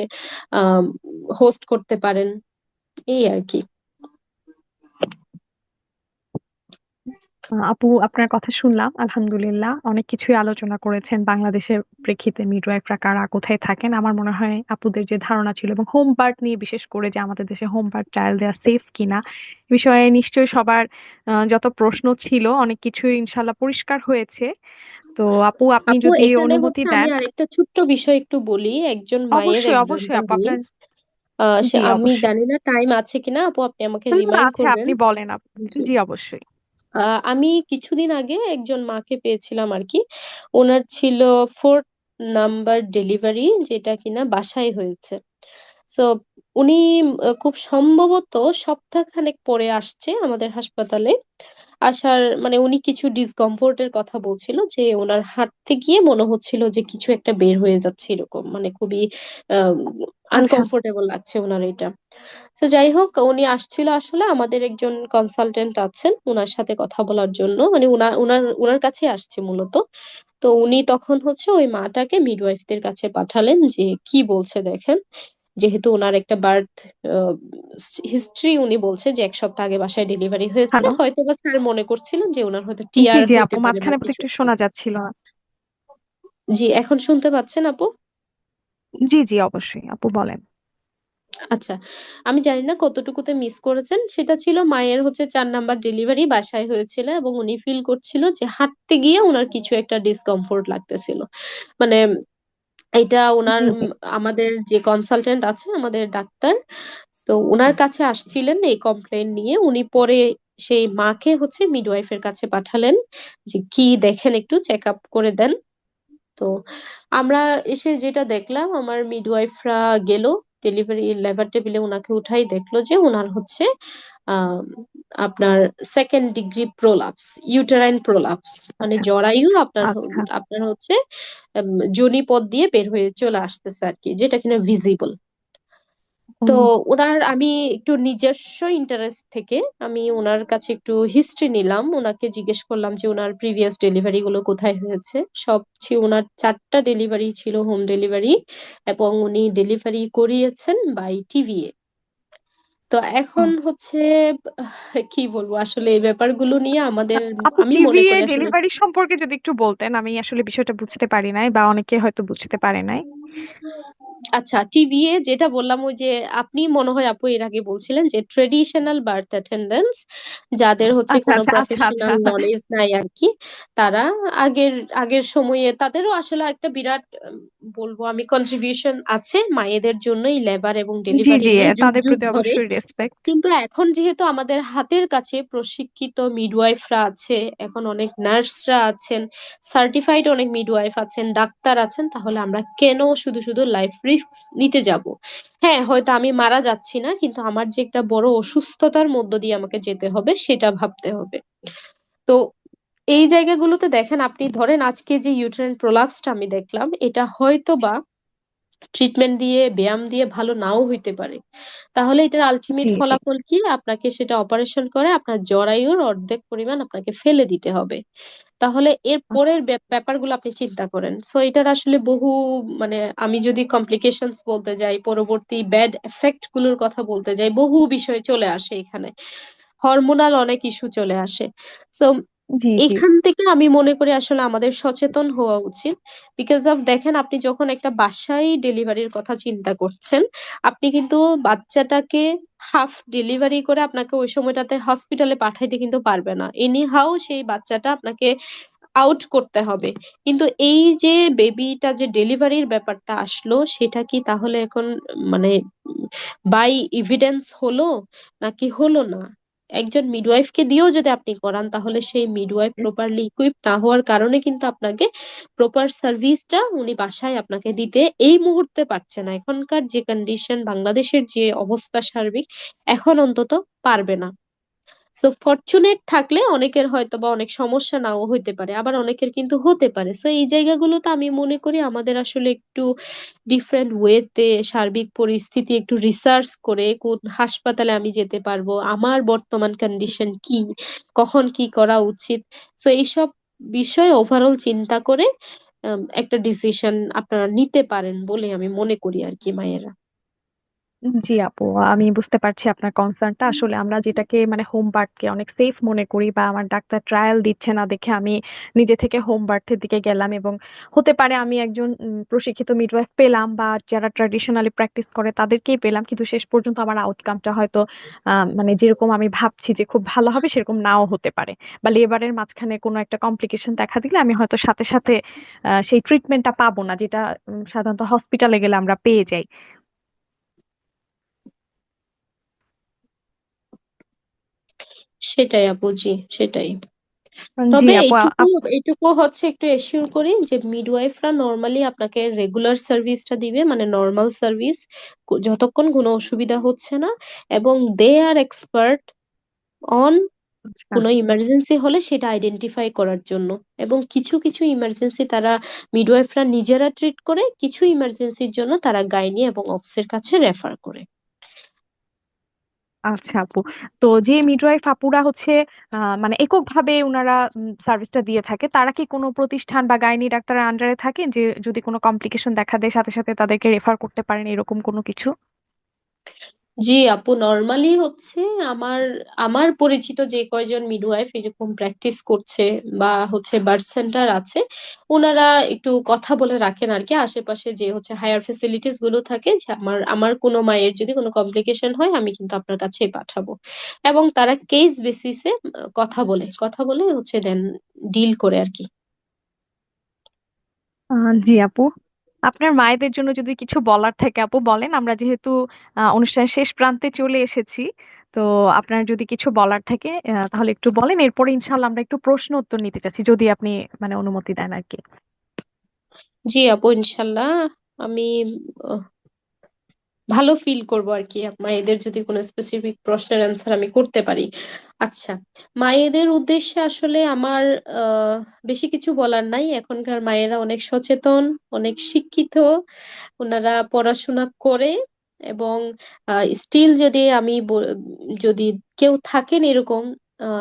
হোস্ট করতে পারেন, এই আর কি। আপু আপনার কথা শুনলাম, আলহামদুলিল্লাহ অনেক কিছুই আলোচনা করেছেন বাংলাদেশের প্রেক্ষিতে মিডওয়াইফরা কারা কোথায় থাকেন। আমার মনে হয় আপুদের যে ধারণা ছিল এবং হোম বার্থ নিয়ে বিশেষ করে, যে আমাদের দেশে হোম বার্থ ট্রায়াল দেওয়া সেফ কিনা এ বিষয়ে নিশ্চয়ই সবার যত প্রশ্ন ছিল অনেক কিছুই ইনশাল্লাহ পরিষ্কার হয়েছে। তো আপু আপনি আপু যদি এখানে অনুমতি হচ্ছে আমি দেন। আরেকটা ছোট্ট বিষয় একটু বলি একজন মায়ের অবশ্যই অবশ্যই এক্সাম্পল আপু দিয়ে। আপনার, সে জি আমি অবশ্যই। জানি না টাইম আছে কিনা আপু, আপনি আমাকে না রিমাইন্ড আছে, করবেন। আপনি বলেন আপু। জি। জি অবশ্যই। আমি কিছুদিন আগে একজন মাকে পেয়েছিলাম আর কি। ওনার ছিল 4th নাম্বার ডেলিভারি, যেটা কিনা বাসায় হয়েছে। সো উনি খুব সম্ভবত সপ্তাহখানেক পরে আসছে আমাদের হাসপাতালে। আসার মানে উনি কিছু ডিসকমফোর্টের কথা বলছিল, যে ওনার হাঁটতে গিয়ে মনে হচ্ছিল যে কিছু একটা বের হয়ে যাচ্ছে, এরকম মানে খুবই আচ্ছা। আনকমফোর্টেবল লাগছে ওনার এটা। তো যাই হোক, উনি আসছিল আসলে আমাদের একজন কনসালটেন্ট আছেন ওনার সাথে কথা বলার জন্য, মানে উনার উনার উনার কাছে আসছে মূলত। তো উনি তখন হচ্ছে ওই মাটাকে মিডওয়াইফদের কাছে পাঠালেন যে কি বলছে দেখেন। যেহেতু ওনার একটা বার্থ হিস্ট্রি, উনি বলছে যে 1 সপ্তাহ আগে বাসায় ডেলিভারি হয়েছে, হ্যালো। হয়তো বা স্যার মনে করছিলেন যে ওনার হয়তো জি টিআর জি হইতে আপু, পারে বা মাঝখানে তো কিছু একটু একটা। শোনা যাচ্ছিল না। জি, এখন শুনতে পাচ্ছেন আপু? জি জি অবশ্যই আপু বলেন। আচ্ছা, আমি জানি না কতটুকুতে মিস করেছেন। সেটা ছিল মায়ের হচ্ছে 4 নাম্বার ডেলিভারি বাসায় হয়েছিল, এবং উনি ফিল করছিল যে হাঁটতে গিয়ে ওনার কিছু একটা ডিসকমফোর্ট লাগতেছিল। মানে এটা ওনার জি জি। আমাদের যে কনসালটেন্ট আছেন, আমাদের ডাক্তার, তো ওনার কাছে আসছিলেন এই কমপ্লেন নিয়ে। উনি পরে সেই মাকে হচ্ছে মিডওয়াইফের কাছে পাঠালেন যে কি দেখেন একটু চেক আপ করে দেন। তো আমরা এসে যেটা দেখলাম, আমার মিডওয়াইফরা গেল ডেলিভারি লেবার টেবিলে, ওনাকে উঠাই দেখলো যে ওনার হচ্ছে আহ আপনার 2nd degree prolapse, uterine prolapse, মানে আচ্ছা জরায়ু আচ্ছা। আপনার হচ্ছে যোনি পথ দিয়ে বের হয়ে চলে আসতেছে আর কি, যেটা কিনা ভিজিবল। তো ও, ওনার আমি একটু নিজস্ব ইন্টারেস্ট থেকে আমি ওনার কাছে একটু হিস্ট্রি নিলাম, ওনাকে জিজ্ঞেস করলাম যে ওনার প্রিভিয়াস ডেলিভারি গুলো কোথায় হয়েছে। ওনার 4টা ডেলিভারি ছিল হোম ডেলিভারি, এবং উনি ডেলিভারি করিয়েছেন বাই টিভিএ। তো ও। এখন হচ্ছে কি বলবো আসলে এই ব্যাপারগুলো নিয়ে আমাদের, আপু, আমি মনে টিভিএ করি আসলে ডেলিভারি সম্পর্কে যদি একটু বলতেন, আমি আসলে বিষয়টা বুঝতে পারি নাই, বা অনেকে হয়তো বুঝতে পারে নাই। আচ্ছা, টিভিএ যেটা বললাম ওই যে আপনি মনে হয় আপু এর আগে বলছিলেন যে ট্রেডিশনাল বার্থ অ্যাটেন্ডেন্স, যাদের হচ্ছে আচ্ছা কোনো আচ্ছা আচ্ছা আচ্ছা। প্রফেশনাল নলেজ নাই আর কি, তারা আগের আগের সময়ে তাদেরও আসলে একটা বিরাট বলবো আমি কন্ট্রিবিউশন আছে মায়েদের জন্য এই লেবার এবং জি জি, ডেলিভারি নিয়ে যুগ তাদের যুগ প্রতি ধরে। অবশ্যই রেসপেক্ট। কিন্তু এখন যেহেতু আমাদের হাতের কাছে প্রশিক্ষিত মিডওয়াইফরা আছে, এখন অনেক নার্সরা আছেন, সার্টিফাইড অনেক মিডওয়াইফ আছেন, ডাক্তার আছেন, তাহলে আমরা কেন শুধু শুধু লাইফ রিস্ক নিতে যাব? হ্যাঁ, হয়তো আমি মারা যাচ্ছি না, কিন্তু আমার যে একটা বড় অসুস্থতার মধ্য দিয়ে আমাকে যেতে হবে সেটা ভাবতে হবে। তো এই জায়গাগুলোতে দেখেন, আপনি ধরেন আজকে যে ইউটেরাইন প্রোলাপসটা আমি দেখলাম, এটা হয়তো বা ট্রিটমেন্ট দিয়ে ব্যায়াম দিয়ে ভালো নাও হইতে পারে। তাহলে এটার আলটিমেট জি জি। ফলাফল কি? আপনাকে সেটা অপারেশন করে আপনার জরায়ুর অর্ধেক পরিমাণ আপনাকে ফেলে দিতে হবে। তাহলে এর পরের ব্যাপারগুলো আপনি চিন্তা করেন। সো এটার আসলে বহু মানে আমি যদি কমপ্লিকেশনস বলতে যাই, পরবর্তী ব্যাড এফেক্ট গুলোর কথা বলতে যাই, বহু বিষয় চলে আসে এখানে, হরমোনাল অনেক ইস্যু চলে আসে। সো জি জি। এখান থেকে আমি মনে করি আসলে আমাদের সচেতন হওয়া উচিত। বিকজ অফ দেখেন, আপনি যখন একটা বাসায় ডেলিভারির কথা চিন্তা করছেন, আপনি কিন্তু বাচ্চাটাকে হাফ ডেলিভারি করে আপনাকে ওই সময়টাতে হসপিটালে পাঠাইতে কিন্তু পারবে না, এনি হাউ সেই বাচ্চাটা আপনাকে আউট করতে হবে। কিন্তু এই যে বেবিটা যে ডেলিভারির ব্যাপারটা আসলো, সেটা কি তাহলে এখন মানে বাই এভিডেন্স হলো নাকি হলো না? একজন মিডওয়াইফকে দিয়েও যদি আপনি করান, তাহলে সেই মিডওয়াইফ প্রপারলি ইকুইপ না হওয়ার কারণে কিন্তু আপনাকে প্রপার সার্ভিসটা উনি বাসায় আপনাকে দিতে এই মুহূর্তে পারছে না। এখনকার যে কন্ডিশন, বাংলাদেশের যে অবস্থা সার্বিক, এখন অন্তত পারবে না। সো ফরচুনেট থাকলে অনেকের হয়তো বা অনেক সমস্যা নাও হইতে পারে, আবার অনেকের কিন্তু হতে পারে। সো এই জায়গাগুলোতে আমি মনে করি আমাদের আসলে একটু ডিফারেন্ট ওয়েতে সার্বিক পরিস্থিতি একটু রিসার্চ করে কোন হাসপাতালে আমি যেতে পারবো, আমার বর্তমান কন্ডিশন কি, কখন কি করা উচিত, সো এইসব বিষয় ওভারঅল চিন্তা করে একটা ডিসিশন আপনারা নিতে পারেন বলে আমি মনে করি আর কি, মায়েরা। জি আপু, আমি বুঝতে পারছি আপনার কনসার্নটা। আসলে আমরা যেটাকে মানে হোম বার্থকে অনেক সেফ মনে করি, বা আমার ডাক্তার ট্রায়াল দিচ্ছে না দেখে আমি নিজে থেকে হোম বার্থের দিকে গেলাম, এবং হতে পারে আমি একজন প্রশিক্ষিত মিডওয়াইফ পেলাম, বা যারা ট্র্যাডিশনালি প্র্যাকটিস করে তাদেরকেই পেলাম, কিন্তু শেষ পর্যন্ত আমার আউটকামটা হয়তো মানে যেরকম আমি ভাবছি যে খুব ভালো হবে সেরকম নাও হতে পারে। বা লেবারের মাঝখানে কোনো একটা কমপ্লিকেশন দেখা দিলে আমি হয়তো সাথে সাথে সেই ট্রিটমেন্টটা পাবো না, যেটা সাধারণত হসপিটালে গেলে আমরা পেয়ে যাই। সেটাই আপু, জি, সেটাই। জি তবে আপু। এইটুকু এইটুকু হচ্ছে একটু এশিওর করি যে মিডওয়াইফরা নর্মালি আপনাকে রেগুলার সার্ভিসটা দিবে, মানে নর্মাল সার্ভিস, যতক্ষণ কোনো অসুবিধা হচ্ছে না। এবং দে আর এক্সপার্ট অন আচ্ছা। কোনো ইমার্জেন্সি হলে সেটা আইডেন্টিফাই করার জন্য। এবং কিছু কিছু ইমার্জেন্সি তারা মিডওয়াইফরা নিজেরা ট্রিট করে, কিছু ইমার্জেন্সির জন্য তারা গাইনি এবং অপসের কাছে রেফার করে। আচ্ছা আপু, তো যে মিডওয়াইফ আপুরা হচ্ছে মানে এককভাবে ওনারা সার্ভিসটা দিয়ে থাকে, তারা কি কোনো প্রতিষ্ঠান বা গাইনি ডাক্তারের আন্ডারে থাকেন, যে যদি কোনো কমপ্লিকেশন দেখা দেয় সাথে সাথে তাদেরকে রেফার করতে পারেন, এরকম কোনো কিছু? জি আপু, নর্মালি হচ্ছে আমার আমার পরিচিত যে কয়জন মিডওয়াইফ এরকম প্র্যাকটিস করছে বা হচ্ছে বার্থ সেন্টার আছে, ওনারা একটু কথা বলে রাখেন আর কি আশেপাশে যে হচ্ছে হায়ার ফেসিলিটিস গুলো থাকে, যে আমার আমার কোনো মায়ের যদি কোনো কমপ্লিকেশন হয় আমি কিন্তু আপনার কাছেই পাঠাবো। এবং তারা কেস বেসিসে কথা বলে হচ্ছে দেন ডিল করে আর কি। জি আপু, আপনার মায়েদের জন্য যদি কিছু বলার থাকে আপু বলেন, আমরা যেহেতু অনুষ্ঠানের শেষ প্রান্তে চলে এসেছি। তো আপনার যদি কিছু বলার থাকে তাহলে একটু বলেন, এরপরে ইনশাল্লাহ আমরা একটু প্রশ্ন উত্তর নিতে চাচ্ছি, যদি আপনি মানে অনুমতি দেন আর কি। জি আপু, ইনশাল্লাহ আমি ভালো ফিল করবো আর কি মায়েদের যদি কোনো স্পেসিফিক প্রশ্নের অ্যান্সার আমি করতে পারি। আচ্ছা, মায়েদের উদ্দেশ্যে আসলে আমার আহ বেশি কিছু বলার নাই। এখনকার মায়েরা অনেক সচেতন, অনেক শিক্ষিত, ওনারা পড়াশোনা করে এবং স্টিল যদি যদি কেউ থাকেন এরকম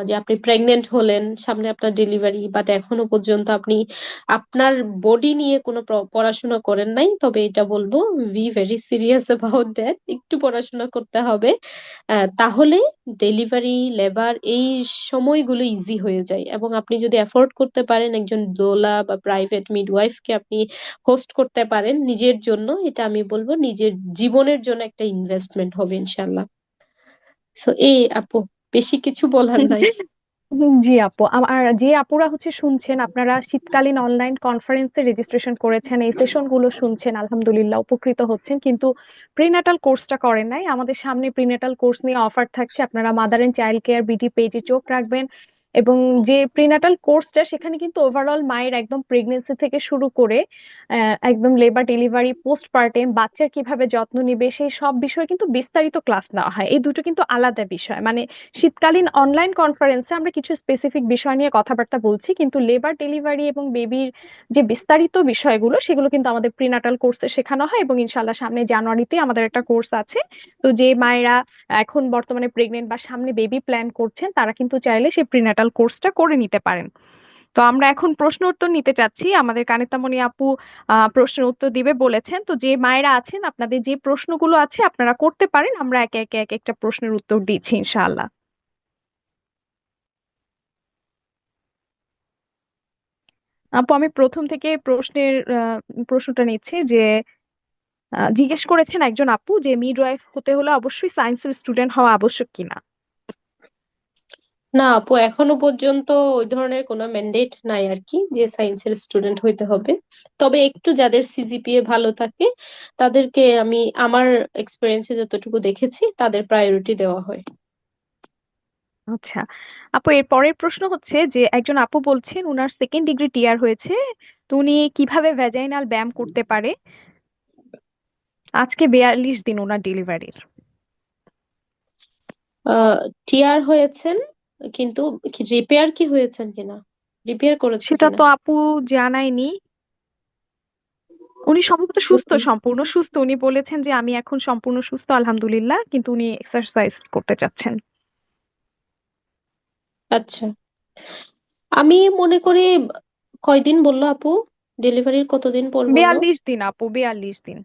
যে আপনি প্রেগনেন্ট হলেন, সামনে আপনার ডেলিভারি, বাট এখনো পর্যন্ত আপনি আপনার বডি নিয়ে কোনো পড়াশোনা করেন নাই, তবে এটা বলবো be very serious about that, একটু পড়াশোনা করতে হবে। তাহলে ডেলিভারি, লেবার এই সময়গুলো ইজি হয়ে যায়, এবং আপনি যদি অ্যাফোর্ড করতে পারেন একজন দোলা বা প্রাইভেট মিডওয়াইফকে আপনি হোস্ট করতে পারেন নিজের জন্য, এটা আমি বলবো নিজের জীবনের জন্য একটা ইনভেস্টমেন্ট হবে ইনশাল্লাহ। সো এই আপু, বেশি কিছু বলার নাই। জি আপু, আমার যে আপুরা হচ্ছে শুনছেন, আপনারা শীতকালীন অনলাইন কনফারেন্সে রেজিস্ট্রেশন করেছেন, এই সেশন গুলো শুনছেন, আলহামদুলিল্লাহ উপকৃত হচ্ছেন, কিন্তু প্রিন্যাটাল কোর্সটা করেন নাই। আমাদের সামনে প্রিন্যাটাল কোর্স নিয়ে অফার থাকছে, আপনারা mother and child care BD পেজে চোখ রাখবেন। এবং যে প্রিন্যাটাল কোর্সটা, সেখানে কিন্তু ওভারঅল মায়ের একদম প্রেগনেন্সি থেকে শুরু করে একদম লেবার, ডেলিভারি, পোস্টপার্টেম, বাচ্চার কিভাবে যত্ন নিবে, সেই সব বিষয়ে কিন্তু বিস্তারিত ক্লাস নেওয়া হয়। এই দুটো কিন্তু আলাদা বিষয়। মানে শীতকালীন অনলাইন কনফারেন্সে আমরা কিছু স্পেসিফিক বিষয় নিয়ে কথাবার্তা বলছি, কিন্তু লেবার, ডেলিভারি এবং বেবির যে বিস্তারিত বিষয়গুলো, সেগুলো কিন্তু আমাদের প্রিনাটাল কোর্সে শেখানো হয়। এবং ইনশাল্লাহ সামনে জানুয়ারিতে আমাদের একটা কোর্স আছে। তো যে মায়েরা এখন বর্তমানে প্রেগনেন্ট বা সামনে বেবি প্ল্যান করছেন, তারা কিন্তু চাইলে সেই প্রিনাটাল কোর্সটা করে নিতে পারেন। তো আমরা এখন প্রশ্ন উত্তর নিতে চাচ্ছি। আমাদের কানিতামণি আপু প্রশ্নের উত্তর দিবে বলেছেন। তো যে মায়েরা আছেন, আপনাদের যে প্রশ্নগুলো আছে আপনারা করতে পারেন, আমরা একে একে এক একটা প্রশ্নের উত্তর দিচ্ছি ইনশাআল্লাহ। আপু, আমি প্রথম থেকে প্রশ্নটা নিচ্ছি যে জিজ্ঞেস করেছেন একজন আপু যে মিডওয়াইফ হতে হলে অবশ্যই সায়েন্সের স্টুডেন্ট হওয়া আবশ্যক কিনা। না আপু, এখনো পর্যন্ত ওই ধরনের কোনো ম্যান্ডেট নাই আর কি, যে সায়েন্সের স্টুডেন্ট হইতে হবে। তবে একটু যাদের সিজিপিএ ভালো থাকে তাদেরকে আমি আমার এক্সপিরিয়েন্সে যতটুকু দেখেছি তাদের প্রায়োরিটি দেওয়া হয়। আচ্ছা আপু, এর পরের প্রশ্ন হচ্ছে যে একজন আপু বলছেন উনার সেকেন্ড ডিগ্রি টিআর হয়েছে, তো উনি কিভাবে ভ্যাজাইনাল ব্যায়াম করতে পারে। আজকে 42 দিন ওনার ডেলিভারির। টিআর হয়েছেন, কিন্তু রিপেয়ার কি হয়েছেন কিনা, রিপেয়ার করেছে সেটা কিনা? তো আপু জানায়নি। উনি সম্ভবত সুস্থ, সম্পূর্ণ সুস্থ। উনি বলেছেন যে আমি এখন সম্পূর্ণ সুস্থ আলহামদুলিল্লাহ, কিন্তু উনি এক্সারসাইজ করতে চাচ্ছেন। আচ্ছা, আমি মনে করি, কয়দিন বললো আপু, ডেলিভারির কতদিন পর বললো? 42 দিন আপু, 42 দিন।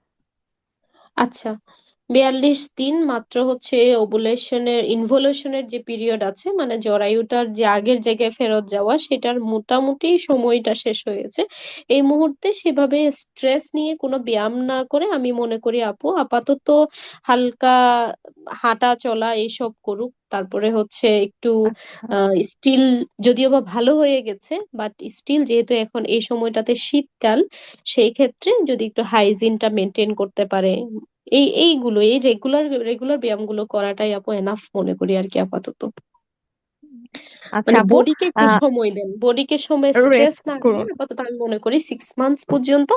আচ্ছা, 42 দিন মাত্র হচ্ছে ওভুলেশনের ইনভলিউশনের যে পিরিয়ড আছে, মানে জরায়ুটার যে আগের জায়গায় ফেরত যাওয়া, সেটার মোটামুটি সময়টা শেষ হয়েছে। এই মুহূর্তে সেভাবে স্ট্রেস নিয়ে কোনো ব্যায়াম না করে আমি মনে করি আপু আপাতত হালকা হাঁটা চলা এইসব করুক। তারপরে হচ্ছে একটু আচ্ছা। স্টিল, যদিও বা ভালো হয়ে গেছে, বাট স্টিল যেহেতু এখন এই সময়টাতে শীতকাল, সেই ক্ষেত্রে যদি একটু হাইজিনটা মেনটেন করতে পারে, এইগুলো, এই রেগুলার রেগুলার ব্যায়ামগুলো করাটাই আপু এনাফ মনে করি আর কি আপাতত। আচ্ছা মানে আপু, বডিকে একটু সময় দেন, বডিকে সময়, স্ট্রেস রেস্ট না দিয়ে করুন। আপাতত আমি মনে করি 6 মান্থস পর্যন্ত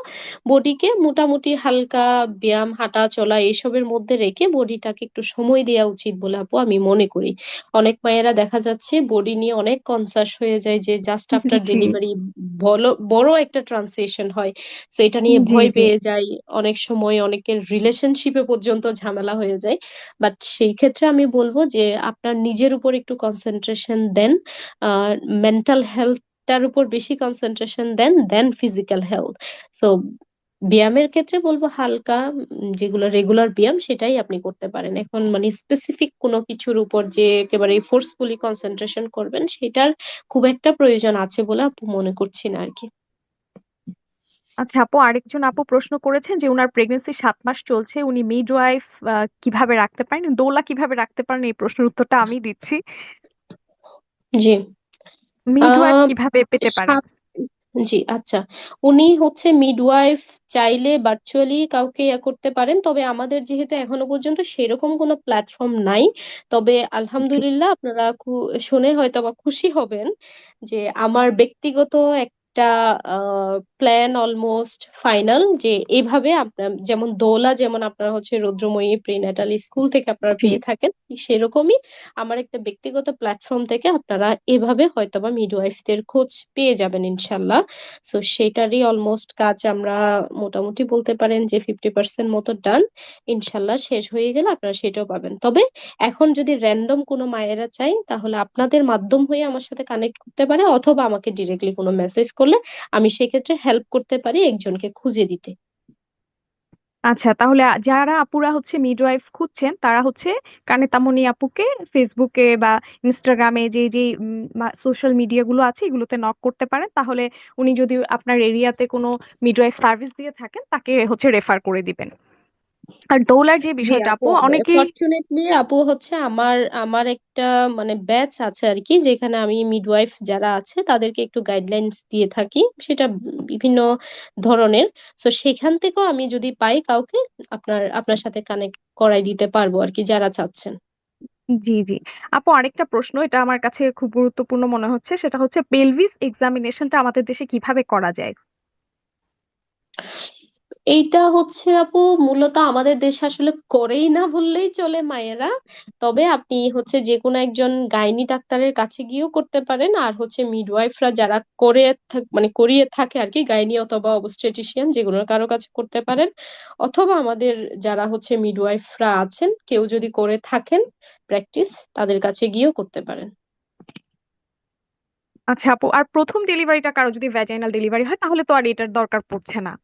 বডিকে মোটামুটি হালকা ব্যায়াম, হাঁটা চলা এইসবের মধ্যে রেখে বডিটাকে একটু সময় দেওয়া উচিত বলে আপু আমি মনে করি। অনেক মায়েরা দেখা যাচ্ছে বডি নিয়ে অনেক কনসাস হয়ে যায়, যে জাস্ট আফটার জি। ডেলিভারি বড় বড় একটা ট্রান্সলেশন হয়, তো এটা নিয়ে জি। ভয় জি। পেয়ে যায়। অনেক সময় অনেকের রিলেশনশিপে পর্যন্ত ঝামেলা হয়ে যায়। বাট সেই ক্ষেত্রে আমি বলবো যে আপনার নিজের উপর একটু কনসেন্ট্রেশন দেন, মেন্টাল হেলথটার উপর বেশি কনসেন্ট্রেশন দেন দেন ফিজিক্যাল হেলথ। সো ব্যায়ামের ক্ষেত্রে বলবো হালকা, যেগুলো রেগুলার ব্যায়াম সেটাই আপনি করতে পারেন। এখন মানে স্পেসিফিক কোনো কিছুর উপর যে একেবারে ফোর্সফুলি কনসেন্ট্রেশন করবেন সেটার খুব একটা প্রয়োজন আছে বলে আপু মনে করছি না আর কি। আচ্ছা আপু, আরেকজন আপু প্রশ্ন করেছেন যে উনার প্রেগনেন্সি 7 মাস চলছে, উনি মিডওয়াইফ কিভাবে রাখতে পারেন, দোলা কিভাবে রাখতে পারেন, এই প্রশ্নের উত্তরটা আমি দিচ্ছি। জি। মিডওয়াইফ আহ কিভাবে পেতে পারেন। সাত জি, আচ্ছা। উনি হচ্ছে মিডওয়াইফ চাইলে ভার্চুয়ালি কাউকে ইয়ে করতে পারেন, তবে আমাদের যেহেতু এখনো পর্যন্ত সেরকম কোনো প্ল্যাটফর্ম নাই। তবে আলহামদুলিল্লাহ আপনারা শুনে হয়তো বা খুশি হবেন যে আমার ব্যক্তিগত একটা একটা প্ল্যান অলমোস্ট ফাইনাল, যে এইভাবে আপনার যেমন দোলা, যেমন আপনার হচ্ছে রুদ্রময়ী প্রিন্যাটাল স্কুল থেকে আপনারা জি। পেয়ে থাকেন, ঠিক সেরকমই আমার একটা ব্যক্তিগত প্ল্যাটফর্ম থেকে আপনারা এভাবে হয়তোবা মিডওয়াইফদের খোঁজ পেয়ে যাবেন ইনশাল্লাহ। সো সেটারই অলমোস্ট কাজ আমরা মোটামুটি বলতে পারেন যে 50% মতো ডান। ইনশাল্লাহ শেষ হয়ে গেলে আপনারা সেটাও পাবেন। তবে এখন যদি র্যান্ডম কোনো মায়েরা চাই, তাহলে আপনাদের মাধ্যম হয়ে আমার সাথে কানেক্ট করতে পারে, অথবা আমাকে ডিরেক্টলি কোনো মেসেজ করলে আমি সেক্ষেত্রে হেল্প করতে পারি একজনকে খুঁজে দিতে। আচ্ছা, তাহলে যারা আপুরা হচ্ছে মিডওয়াইফ খুঁজছেন তারা হচ্ছে কানেতামণি আপুকে ফেসবুকে বা ইনস্টাগ্রামে যে যে সোশ্যাল মিডিয়া গুলো আছে এগুলোতে নক করতে পারেন, তাহলে উনি যদি আপনার এরিয়াতে কোনো মিডওয়াইফ সার্ভিস দিয়ে থাকেন তাকে হচ্ছে রেফার করে দিবেন। আর দৌলার যে জি বিষয়টা আপু, আপু, অনেকেই। ফরচুনেটলি আপু হচ্ছে আমার আমার একটা মানে ব্যাচ আছে আর কি, যেখানে আমি মিডওয়াইফ যারা আছে তাদেরকে একটু গাইডলাইন্স দিয়ে থাকি, সেটা বিভিন্ন ধরনের। তো সেখান থেকেও আমি যদি পাই কাউকে, আপনার আপনার সাথে কানেক্ট করাই দিতে পারবো আর কি, যারা চাচ্ছেন। জি জি। আপু আরেকটা প্রশ্ন, এটা আমার কাছে খুব গুরুত্বপূর্ণ মনে হচ্ছে, সেটা হচ্ছে পেলভিস এক্সামিনেশনটা আমাদের দেশে কিভাবে করা যায়? এইটা হচ্ছে আপু মূলত আমাদের দেশে আসলে করেই না বললেই চলে মায়েরা। তবে আপনি হচ্ছে যে কোনো একজন গাইনি ডাক্তারের কাছে গিয়েও করতে পারেন, আর হচ্ছে মিডওয়াইফরা যারা করে মানে করিয়ে থাকে আর কি, গাইনি অথবা অবস্টেট্রিশিয়ান যেগুলোর কারো কাছে করতে পারেন, অথবা আমাদের যারা হচ্ছে মিডওয়াইফরা আছেন কেউ যদি করে থাকেন প্র্যাকটিস, তাদের কাছে গিয়েও করতে পারেন। আচ্ছা আপু, আর প্রথম ডেলিভারিটা কারো যদি ভ্যাজাইনাল ডেলিভারি হয় তাহলে তো আর এটার দরকার পড়ছে না?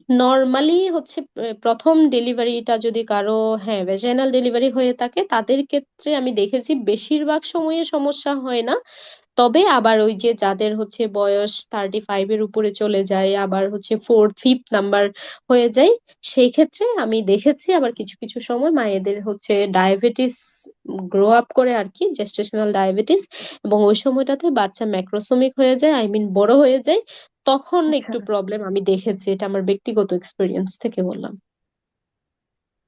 নর্মালি হচ্ছে প্রথম ডেলিভারিটা যদি কারো, হ্যাঁ, ভেজাইনাল ডেলিভারি হয়ে থাকে, তাদের ক্ষেত্রে আমি দেখেছি বেশিরভাগ সময়ে সমস্যা হয় না। তবে আবার ওই যে যাদের হচ্ছে বয়স 35-এর উপরে চলে যায়, আবার হচ্ছে 4th 5th নাম্বার হয়ে যায়, সেই ক্ষেত্রে আমি দেখেছি আবার কিছু কিছু সময় মায়েদের হচ্ছে ডায়াবেটিস গ্রো আপ করে আর কি, জেস্টেশনাল ডায়াবেটিস, এবং ওই সময়টাতে বাচ্চা ম্যাক্রোসোমিক হয়ে যায়, আই মিন বড় হয়ে যায়, তখন আচ্ছা। একটু প্রবলেম আমি দেখেছি। এটা আমার ব্যক্তিগত এক্সপিরিয়েন্স থেকে বললাম।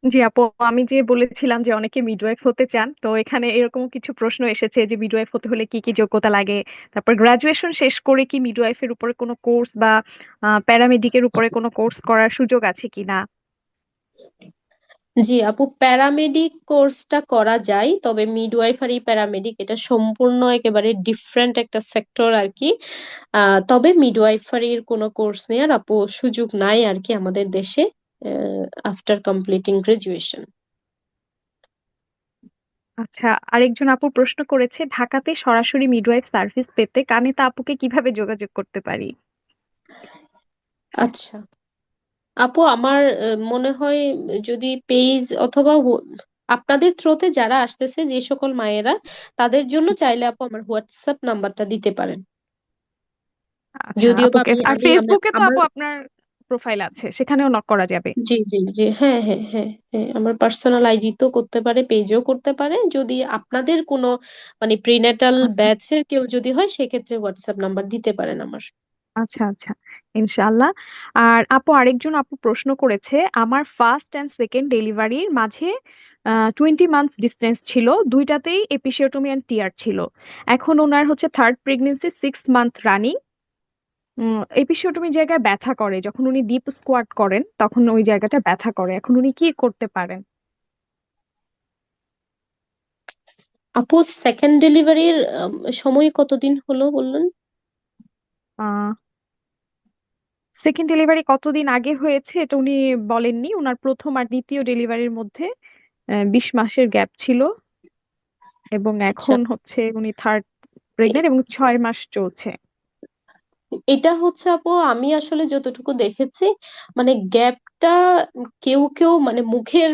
জি আপু, আমি যে বলেছিলাম যে অনেকে মিডওয়াইফ হতে চান, তো এখানে এরকম কিছু প্রশ্ন এসেছে যে মিডওয়াইফ হতে হলে কি কি যোগ্যতা লাগে, তারপর গ্রাজুয়েশন শেষ করে কি মিডওয়াইফের উপরে কোনো কোর্স বা প্যারামেডিকের উপরে কোনো কোর্স করার সুযোগ আছে কিনা? জি আপু, প্যারামেডিক কোর্সটা করা যায়, তবে মিডওয়াইফারি প্যারামেডিক এটা সম্পূর্ণ একেবারে ডিফারেন্ট একটা সেক্টর আর কি। তবে মিডওয়াইফারির কোনো কোর্স নেওয়ার আপু সুযোগ নাই আর কি আমাদের দেশে আফটার কমপ্লিটিং গ্রাজুয়েশন। আচ্ছা, আরেকজন আপু প্রশ্ন করেছে ঢাকাতে সরাসরি মিডওয়াইফ সার্ভিস পেতে কানিতা আপুকে কিভাবে যোগাযোগ করতে পারি? আচ্ছা আপু, আমার মনে হয় যদি পেজ অথবা আপনাদের থ্রোতে যারা আসতেছে যে সকল মায়েরা, তাদের জন্য চাইলে আপু আমার হোয়াটসঅ্যাপ নাম্বারটা দিতে পারেন। আচ্ছা যদিও বা আপুকে, আমি আর আমি আমি- ফেসবুকে তো আমার আপু আপনার প্রোফাইল আছে, সেখানেও নক করা যাবে। জি জি জি, হ্যাঁ হ্যাঁ হ্যাঁ হ্যাঁ, আমার পার্সোনাল আইডি তো করতে পারে, পেজও করতে পারে। যদি আপনাদের কোনো মানে প্রিন্যাটাল আচ্ছা ব্যাচের কেউ যদি হয়, সেক্ষেত্রে হোয়াটসঅ্যাপ নাম্বার দিতে পারেন আমার। আচ্ছা আচ্ছা, ইনশাআল্লাহ। আর আপু আরেকজন আপু প্রশ্ন করেছে আমার ফার্স্ট এন্ড সেকেন্ড ডেলিভারির মাঝে 20 মান্থস ডিস্টেন্স ছিল, দুইটাতেই এপিসিওটমি অ্যান্ড টিয়ার ছিল। এখন ওনার হচ্ছে থার্ড প্রেগনেন্সি 6 মান্থ রানিং। এপিসিওটমির জায়গায় ব্যথা করে, যখন উনি ডিপ স্কোয়াট করেন তখন ওই জায়গাটা ব্যথা করে, এখন উনি কি করতে পারেন? আপু সেকেন্ড ডেলিভারির সময় কতদিন হলো বললেন? সেকেন্ড ডেলিভারি কতদিন আগে হয়েছে এটা উনি বলেননি, ওনার প্রথম আর দ্বিতীয় ডেলিভারির মধ্যে 20 মাসের গ্যাপ ছিল, এবং আচ্ছা, এখন হচ্ছে উনি থার্ড প্রেগনেন্ট এবং 6 মাস চলছে। এটা হচ্ছে আপু আমি আসলে যতটুকু দেখেছি, মানে গ্যাপটা কেউ কেউ মানে মুখের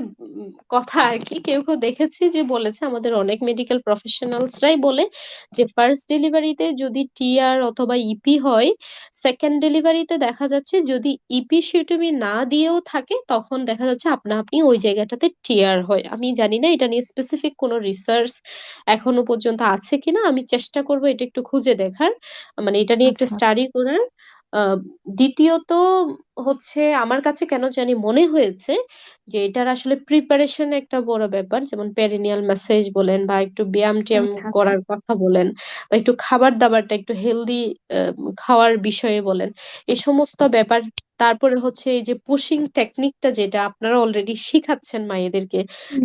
কথা আর কি, কেউ কেউ দেখেছি যে বলেছে, আমাদের অনেক মেডিকেল প্রফেশনালসরাই বলে যে ফার্স্ট ডেলিভারিতে যদি টিআর অথবা ইপি হয়, সেকেন্ড ডেলিভারিতে দেখা যাচ্ছে যদি ইপিসিওটমি না দিয়েও থাকে, তখন দেখা যাচ্ছে আপনা আপনি ওই জায়গাটাতে টিআর হয়। আমি জানি না এটা নিয়ে স্পেসিফিক কোনো রিসার্চ এখনো পর্যন্ত আছে কিনা, আমি চেষ্টা করবো এটা একটু খুঁজে দেখার, মানে এটা নিয়ে একটা আচ্ছা স্টাডি করার। আহ দ্বিতীয়ত হচ্ছে আমার কাছে কেন জানি মনে হয়েছে যে এটার আসলে প্রিপারেশন একটা বড় ব্যাপার, যেমন পেরিনিয়াল ম্যাসেজ বলেন বা একটু ব্যায়াম ট্যায়াম আচ্ছা আচ্ছা। করার কথা বলেন বা একটু খাবার দাবারটা একটু হেলদি খাওয়ার বিষয়ে বলেন, এই সমস্ত ব্যাপার। তারপরে হচ্ছে এই যে পুশিং টেকনিকটা যেটা আপনারা অলরেডি শিখাচ্ছেন মায়েদেরকে,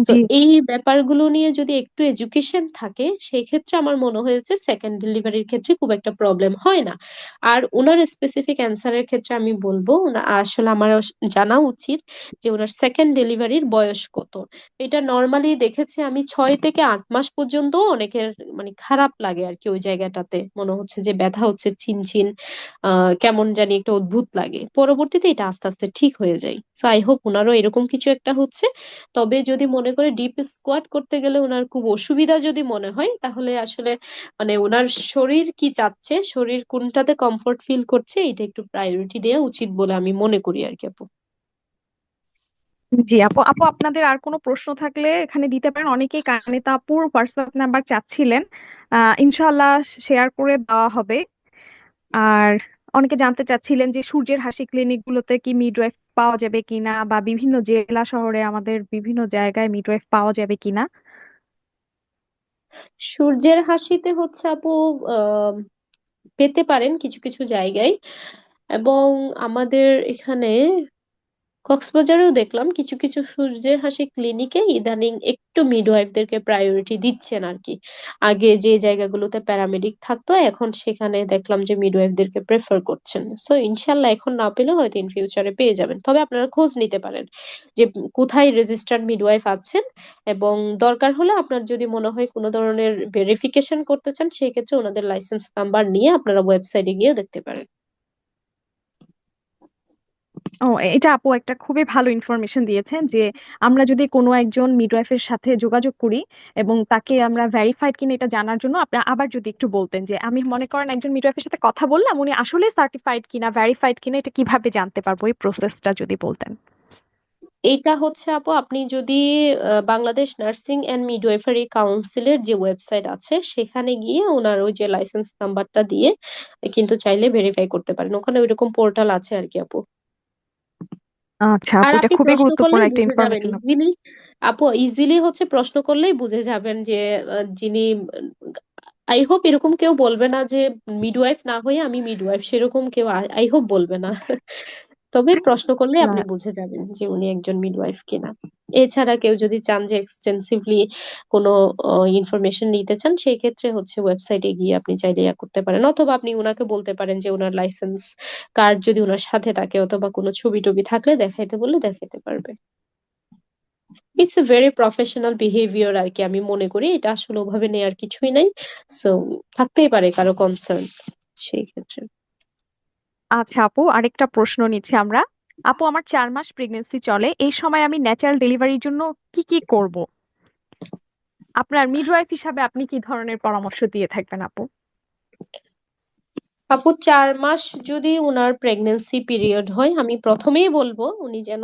তো জি। এই ব্যাপারগুলো নিয়ে যদি একটু এডুকেশন থাকে সেই ক্ষেত্রে আমার মনে হয়েছে সেকেন্ড ডেলিভারির ক্ষেত্রে খুব একটা প্রবলেম হয় না। আর ওনার স্পেসিফিক অ্যান্সারের ক্ষেত্রে আমি বলবো আসলে আমার জানা উচিত যে ওনার সেকেন্ড ডেলিভারির বয়স কত। এটা নর্মালি দেখেছি আমি 6 থেকে 8 মাস পর্যন্ত অনেকের মানে খারাপ লাগে আর কি, ওই জায়গাটাতে মনে হচ্ছে যে ব্যথা হচ্ছে চিনচিন, কেমন জানি একটা অদ্ভুত লাগে, পরবর্তীতে এটা আস্তে আস্তে ঠিক হয়ে যায়। সো আই হোপ ওনারও এরকম কিছু একটা হচ্ছে। তবে যদি মনে করে ডিপ স্কোয়াট করতে গেলে ওনার খুব অসুবিধা যদি মনে হয়, তাহলে আসলে মানে ওনার শরীর কি চাচ্ছে, শরীর কোনটাতে কমফোর্ট ফিল করছে, এটা একটু প্রায়োরিটি দেওয়া উচিত বলে আমি মনে করি আর কি আপু। জি আপু, আপু আপনাদের আর কোনো প্রশ্ন থাকলে এখানে দিতে পারেন, অনেকেই কানিতা আপুর হোয়াটসঅ্যাপ নাম্বার চাচ্ছিলেন, ইনশাআল্লাহ শেয়ার করে দেওয়া হবে। আর অনেকে জানতে চাচ্ছিলেন যে সূর্যের হাসি ক্লিনিক গুলোতে কি মিডওয়াইফ পাওয়া যাবে কিনা, বা বিভিন্ন জেলা শহরে আমাদের বিভিন্ন জায়গায় মিডওয়াইফ পাওয়া যাবে কিনা। সূর্যের হাসিতে হচ্ছে আপু আহ পেতে পারেন কিছু কিছু জায়গায়, এবং আমাদের এখানে কক্সবাজারেও দেখলাম কিছু কিছু সূর্যের হাসি ক্লিনিকে ইদানিং একটু মিডওয়াইফদেরকে প্রায়োরিটি দিচ্ছেন আর কি। আগে যে জায়গাগুলোতে প্যারামেডিক থাকতো এখন সেখানে দেখলাম যে মিডওয়াইফদেরকে প্রেফার করছেন। সো ইনশাল্লাহ এখন না পেলেও হয়তো ইন ফিউচারে পেয়ে যাবেন, তবে আপনারা খোঁজ নিতে পারেন যে কোথায় রেজিস্টার্ড মিডওয়াইফ আছেন, এবং দরকার হলে আপনার যদি মনে হয় কোনো ধরনের ভেরিফিকেশন করতে চান সেই ক্ষেত্রে ওনাদের লাইসেন্স নাম্বার নিয়ে আপনারা ওয়েবসাইটে গিয়ে দেখতে পারেন। ও, এটা আপু একটা খুবই ভালো ইনফরমেশন দিয়েছেন যে আমরা যদি কোনো একজন মিডওয়াইফের সাথে যোগাযোগ করি এবং তাকে আমরা ভেরিফাইড কিনা এটা জানার জন্য আপনি আবার যদি একটু বলতেন যে আমি মনে করেন একজন মিডওয়াইফের সাথে কথা বললাম, উনি আসলে সার্টিফাইড কিনা ভেরিফাইড কিনা এটা কিভাবে জানতে পারবো, এই প্রসেসটা যদি বলতেন। এইটা হচ্ছে আপু আপনি যদি বাংলাদেশ নার্সিং এন্ড মিডওয়াইফারি কাউন্সিলের যে ওয়েবসাইট আছে সেখানে গিয়ে ওনার ওই যে লাইসেন্স নাম্বারটা দিয়ে কিন্তু চাইলে ভেরিফাই করতে পারেন, ওখানে ওইরকম পোর্টাল আছে আর কি আপু। আচ্ছা আর আপু, এটা আপনি খুবই প্রশ্ন গুরুত্বপূর্ণ করলেই একটা বুঝে যাবেন ইনফরমেশন। ইজিলি। আপু ইজিলি হচ্ছে প্রশ্ন করলেই বুঝে যাবেন যে যিনি, আই হোপ এরকম কেউ বলবে না যে মিডওয়াইফ না হয়ে আমি মিডওয়াইফ, সেরকম কেউ আই হোপ বলবে না। তবে প্রশ্ন করলে আপনি বুঝে যাবেন যে উনি একজন মিডওয়াইফ কিনা। এছাড়া কেউ যদি চান যে এক্সটেন্সিভলি কোনো ইনফরমেশন নিতে চান সেই ক্ষেত্রে হচ্ছে ওয়েবসাইটে গিয়ে আপনি চাইলে ইয়া করতে পারেন, অথবা আপনি উনাকে বলতে পারেন যে উনার লাইসেন্স কার্ড যদি উনার সাথে থাকে অথবা কোনো ছবি টবি থাকলে দেখাইতে বললে দেখাইতে পারবে। It's a very professional behaviour আর কি, আমি মনে করি এটা আসলে ওভাবে নেয়ার কিছুই নাই। সো থাকতেই পারে কারো কনসার্ন সেই ক্ষেত্রে। আচ্ছা আপু, আরেকটা প্রশ্ন নিচ্ছি আমরা। আপু, আমার 4 মাস প্রেগনেন্সি চলে, এই সময় আমি ন্যাচারাল ডেলিভারির জন্য কি কি করব? আপনার মিডওয়াইফ হিসাবে আপনি কি ধরনের পরামর্শ দিয়ে থাকবেন আপু? আপু 4 মাস যদি উনার প্রেগনেন্সি পিরিয়ড হয় আমি প্রথমেই বলবো উনি যেন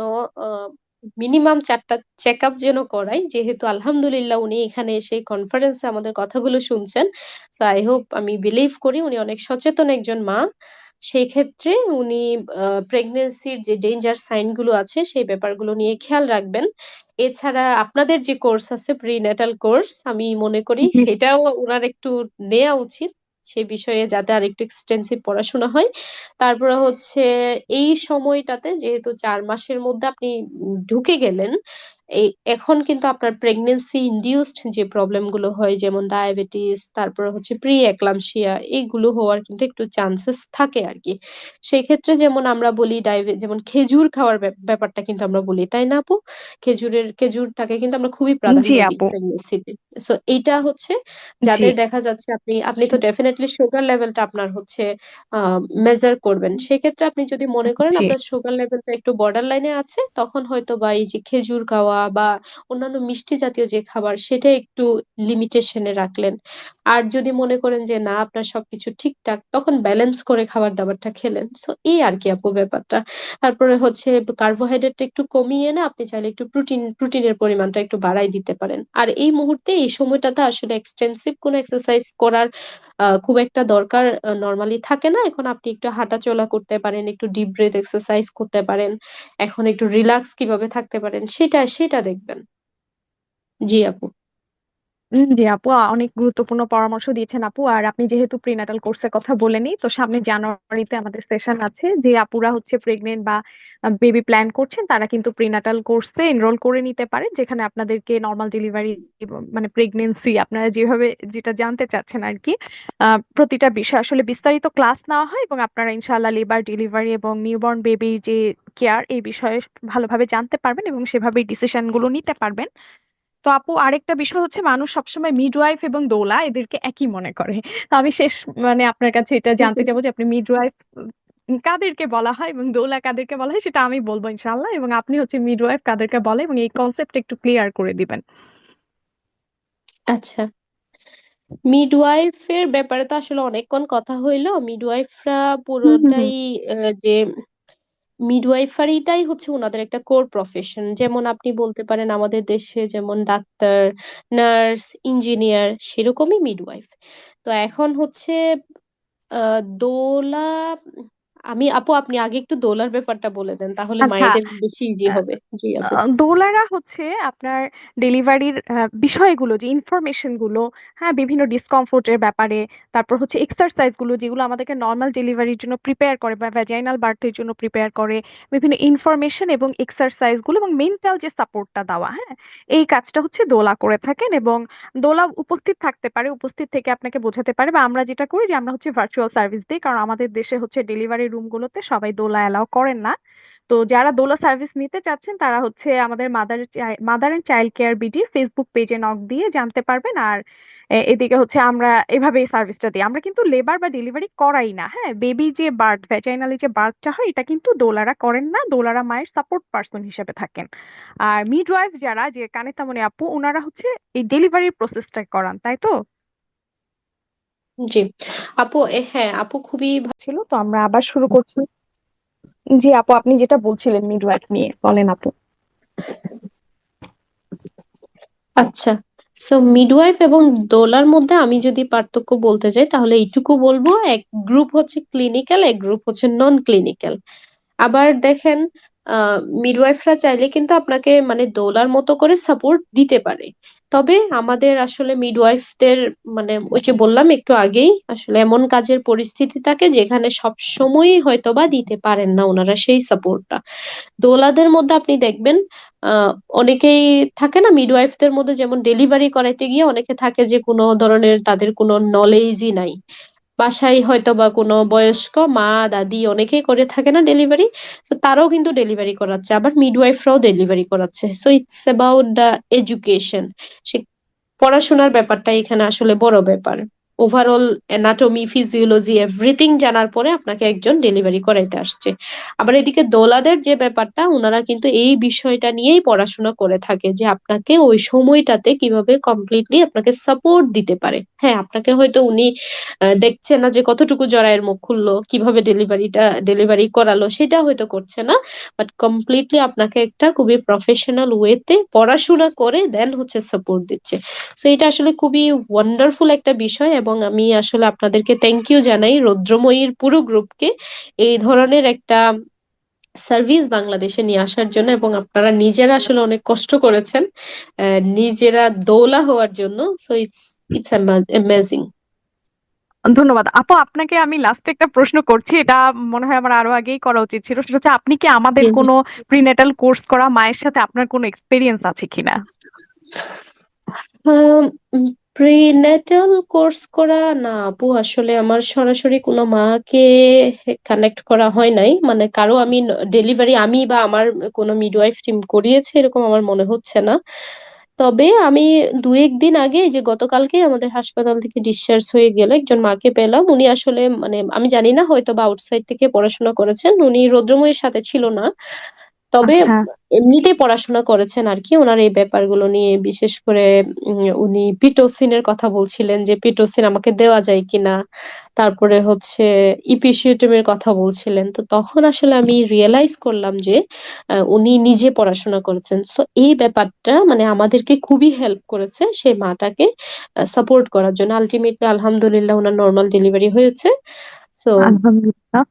মিনিমাম 4টা চেক আপ যেন করায়, যেহেতু আলহামদুলিল্লাহ উনি এখানে এসে কনফারেন্সে আমাদের কথাগুলো শুনছেন। সো আই হোপ, আমি বিলিভ করি উনি অনেক সচেতন একজন মা। সেই ক্ষেত্রে উনি প্রেগনেন্সির যে ডেঞ্জার সাইন গুলো আছে সেই ব্যাপারগুলো নিয়ে খেয়াল রাখবেন। এছাড়া আপনাদের যে কোর্স আছে প্রিন্যাটাল কোর্স, আমি মনে করি জি। সেটাও ওনার একটু নেওয়া উচিত, সে বিষয়ে যাতে আর একটু এক্সটেন্সিভ পড়াশোনা হয়। তারপরে হচ্ছে এই সময়টাতে যেহেতু 4 মাসের মধ্যে আপনি ঢুকে গেলেন, এই এখন কিন্তু আপনার প্রেগনেন্সি ইনডিউসড যে প্রবলেম গুলো হয় যেমন ডায়াবেটিস, তারপরে হচ্ছে প্রি একলামশিয়া, এইগুলো হওয়ার কিন্তু একটু চান্সেস থাকে আর কি। সেই ক্ষেত্রে যেমন আমরা বলি যেমন খেজুর খাওয়ার ব্যাপারটা কিন্তু আমরা বলি, তাই না আপু? খেজুরটাকে কিন্তু আমরা খুবই প্রাধান্য জি দিই আপু। প্রেগনেন্সিতে। সো এইটা হচ্ছে জি। যাদের দেখা যাচ্ছে, আপনি তো ডেফিনেটলি সুগার লেভেলটা আপনার হচ্ছে মেজার করবেন, সেক্ষেত্রে আপনি যদি মনে করেন জি। আপনার সুগার লেভেলটা একটু বর্ডার লাইনে আছে তখন হয়তো বা এই যে খেজুর খাওয়া বা অন্যান্য মিষ্টি জাতীয় যে খাবার সেটা একটু লিমিটেশনে রাখলেন। আর যদি মনে করেন যে না আপনার সবকিছু ঠিকঠাক, তখন ব্যালেন্স করে খাবার দাবারটা খেলেন। সো এই আর কি আপু ব্যাপারটা। তারপরে হচ্ছে কার্বোহাইড্রেটটা একটু কমিয়ে এনে আপনি চাইলে একটু প্রোটিনের পরিমাণটা একটু বাড়াই দিতে পারেন। আর এই মুহূর্তে এই সময়টাতে আসলে এক্সটেন্সিভ কোনো এক্সারসাইজ করার খুব একটা দরকার নর্মালি থাকে না। এখন আপনি একটু হাঁটাচলা করতে পারেন, একটু ডিপ ব্রেথ এক্সারসাইজ করতে পারেন, এখন একটু রিল্যাক্স কিভাবে থাকতে পারেন সেটা সেটা দেখবেন। জি আপু। জি আপু, অনেক গুরুত্বপূর্ণ পরামর্শ দিয়েছেন আপু। আর আপনি যেহেতু প্রিন্যাটাল কোর্সের কথা বলেনি, তো সামনে জানুয়ারিতে আমাদের সেশন আছে। যে আপুরা হচ্ছে প্রেগনেন্ট বা বেবি প্ল্যান করছেন, তারা কিন্তু প্রিন্যাটাল কোর্সে এনরোল করে নিতে পারেন, যেখানে আপনাদেরকে নর্মাল ডেলিভারি মানে প্রেগনেন্সি আপনারা যেভাবে যেটা জানতে চাচ্ছেন আর কি, প্রতিটা বিষয় আসলে বিস্তারিত ক্লাস নেওয়া হয়, এবং আপনারা ইনশাআল্লাহ লেবার ডেলিভারি এবং নিউবর্ন বেবির যে কেয়ার এই বিষয়ে ভালোভাবে জানতে পারবেন এবং সেভাবেই ডিসিশন গুলো নিতে পারবেন। তো আপু, আরেকটা বিষয় হচ্ছে মানুষ সবসময় মিডওয়াইফ এবং দোলা এদেরকে একই মনে করে। তো আমি শেষ মানে আপনার কাছে এটা জানতে চাবো যে আপনি মিডওয়াইফ কাদেরকে বলা হয় এবং দোলা কাদেরকে বলা হয়, সেটা আমি বলবো ইনশাআল্লাহ, এবং আপনি হচ্ছে মিডওয়াইফ কাদেরকে বলে এবং এই কনসেপ্ট একটু ক্লিয়ার করে দিবেন। আচ্ছা, মিডওয়াইফের ব্যাপারে তো আসলে অনেকক্ষণ কথা হইলো। মিডওয়াইফরা হুম হুম হুম। পুরোটাই যে মিডওয়াইফারিটাই হচ্ছে ওনাদের একটা কোর প্রফেশন। যেমন আপনি বলতে পারেন আমাদের দেশে যেমন ডাক্তার, নার্স, ইঞ্জিনিয়ার, সেরকমই মিডওয়াইফ। তো এখন হচ্ছে দোলা, আমি আপু আপনি আগে একটু দোলার ব্যাপারটা বলে দেন, তাহলে আচ্ছা, মায়েদের বেশি ইজি হবে। জি আপু। দোলারা হচ্ছে আপনার ডেলিভারির বিষয়গুলো, যে ইনফরমেশন গুলো, হ্যাঁ, বিভিন্ন ডিসকমফোর্টের ব্যাপারে, তারপর হচ্ছে এক্সারসাইজ গুলো যেগুলো আমাদেরকে নর্মাল ডেলিভারির জন্য প্রিপেয়ার করে বা ভ্যাজাইনাল বার্থের জন্য প্রিপেয়ার করে, বিভিন্ন ইনফরমেশন এবং এক্সারসাইজ গুলো এবং মেন্টাল যে সাপোর্টটা দেওয়া, হ্যাঁ, এই কাজটা হচ্ছে দোলা করে থাকেন। এবং দোলা উপস্থিত থাকতে পারে, উপস্থিত থেকে আপনাকে বোঝাতে পারে, বা আমরা যেটা করি যে আমরা হচ্ছে ভার্চুয়াল সার্ভিস দিই, কারণ আমাদের দেশে হচ্ছে ডেলিভারি রুমগুলোতে সবাই দোলা অ্যালাউ করেন না। তো যারা দোলা সার্ভিস নিতে চাচ্ছেন তারা হচ্ছে আমাদের mother and child care BD Facebook পেজে নক দিয়ে জানতে পারবেন। আর এদিকে হচ্ছে আমরা এভাবে এই সার্ভিসটা দিই। আমরা কিন্তু লেবার বা ডেলিভারি করাই না, হ্যাঁ। বেবি যে বার্থ, ভ্যাজাইনালি যে বার্থটা হয়, এটা কিন্তু দোলারা করেন না, দোলারা মায়ের সাপোর্ট পার্সন হিসেবে থাকেন। আর মিডওয়াইফ যারা, যে কানিতামণি আপু, ওনারা হচ্ছে এই ডেলিভারি প্রসেসটা করান, তাই তো? জি আপু, হ্যাঁ আপু, খুবই ছিল তো, আমরা আবার শুরু করছি। জি আপু, আপনি যেটা বলছিলেন মিডওয়াইফ নিয়ে, বলেন আপু। আচ্ছা। সো মিডওয়াইফ এবং দোলার মধ্যে আমি যদি পার্থক্য বলতে চাই তাহলে এইটুকু বলবো, এক গ্রুপ হচ্ছে ক্লিনিক্যাল, এক গ্রুপ হচ্ছে নন ক্লিনিক্যাল। আবার দেখেন, মিডওয়াইফরা চাইলে কিন্তু আপনাকে মানে দোলার মতো করে সাপোর্ট দিতে পারে। তবে আমাদের আসলে মিডওয়াইফদের মানে ওই যে বললাম একটু আগেই, আসলে এমন কাজের পরিস্থিতি থাকে যেখানে সব সময়ই হয়তোবা দিতে পারেন না ওনারা সেই সাপোর্টটা। দোলাদের মধ্যে আপনি দেখবেন আহ অনেকেই থাকে না মিডওয়াইফদের মধ্যে, যেমন ডেলিভারি করাইতে গিয়ে অনেকে থাকে যে কোনো ধরনের তাদের কোনো নলেজই নাই। বাসায় হয়তো বা কোনো বয়স্ক মা দাদি অনেকেই করে থাকে না ডেলিভারি, তো তারাও কিন্তু ডেলিভারি করাচ্ছে, আবার মিডওয়াইফরাও ডেলিভারি করাচ্ছে। So it's about the education. সে পড়াশোনার ব্যাপারটা এখানে আসলে বড় ব্যাপার। ওভারঅল অ্যানাটমি, ফিজিওলজি, এভরিথিং জানার পরে আপনাকে একজন ডেলিভারি করাইতে আসছে। আবার এদিকে দোলাদের যে ব্যাপারটা, ওনারা কিন্তু এই বিষয়টা নিয়েই পড়াশোনা করে থাকে যে আপনাকে ওই সময়টাতে কিভাবে কমপ্লিটলি আপনাকে সাপোর্ট দিতে পারে। হ্যাঁ, আপনাকে হয়তো উনি দেখছে না যে কতটুকু জরায়ের মুখ খুললো, কিভাবে ডেলিভারি করালো, সেটা হয়তো করছে না, বাট কমপ্লিটলি আপনাকে একটা খুবই প্রফেশনাল ওয়েতে পড়াশোনা করে দেন হচ্ছে সাপোর্ট দিচ্ছে। তো এটা আসলে খুবই ওয়ান্ডারফুল একটা বিষয়, এবং আমি আসলে আপনাদেরকে থ্যাংক ইউ জানাই, রৌদ্রময়ীর পুরো গ্রুপকে, এই ধরনের একটা সার্ভিস বাংলাদেশে নিয়ে আসার জন্য। এবং আপনারা নিজেরা আসলে অনেক কষ্ট করেছেন নিজেরা দোলা হওয়ার জন্য। So it's it's amazing. ধন্যবাদ আপু। আপনাকে আমি লাস্টে একটা প্রশ্ন করছি, এটা মনে হয় আমার আরো আগেই করা উচিত ছিল। সেটা হচ্ছে, আপনি কি আমাদের জি জি। কোনো প্রিনেটাল কোর্স করা মায়ের সাথে আপনার কোনো এক্সপিরিয়েন্স আছে কিনা? প্রিনেটাল কোর্স করা না আপু, আসলে আমার সরাসরি কোনো মাকে কানেক্ট করা হয় নাই, মানে কারো আমি ডেলিভারি আমি বা আমার কোনো মিডওয়াইফ টিম করিয়েছে এরকম আমার মনে হচ্ছে না। তবে আমি দু একদিন আগে, এই যে গতকালকে আমাদের হাসপাতাল থেকে ডিসচার্জ হয়ে গেল একজন মাকে পেলাম। উনি আসলে মানে আমি জানি না, হয়তো বা আউটসাইড থেকে পড়াশোনা করেছেন, উনি রৌদ্রময়ের সাথে ছিল না। তবে আচ্ছা। এমনিতেই পড়াশোনা করেছেন আর কি, ওনার এই ব্যাপারগুলো নিয়ে বিশেষ করে উনি পিটোসিনের কথা বলছিলেন যে পিটোসিন আমাকে দেওয়া যায় কিনা, তারপরে হচ্ছে ইপিসিওটমের কথা বলছিলেন। তো তখন আসলে আমি রিয়েলাইজ করলাম যে উনি নিজে পড়াশোনা করেছেন, সো এই ব্যাপারটা মানে আমাদেরকে খুবই হেল্প করেছে সেই মাটাকে সাপোর্ট করার জন্য। আলটিমেটলি আলহামদুলিল্লাহ ওনার নর্মাল ডেলিভারি হয়েছে। সো আলহামদুলিল্লাহ।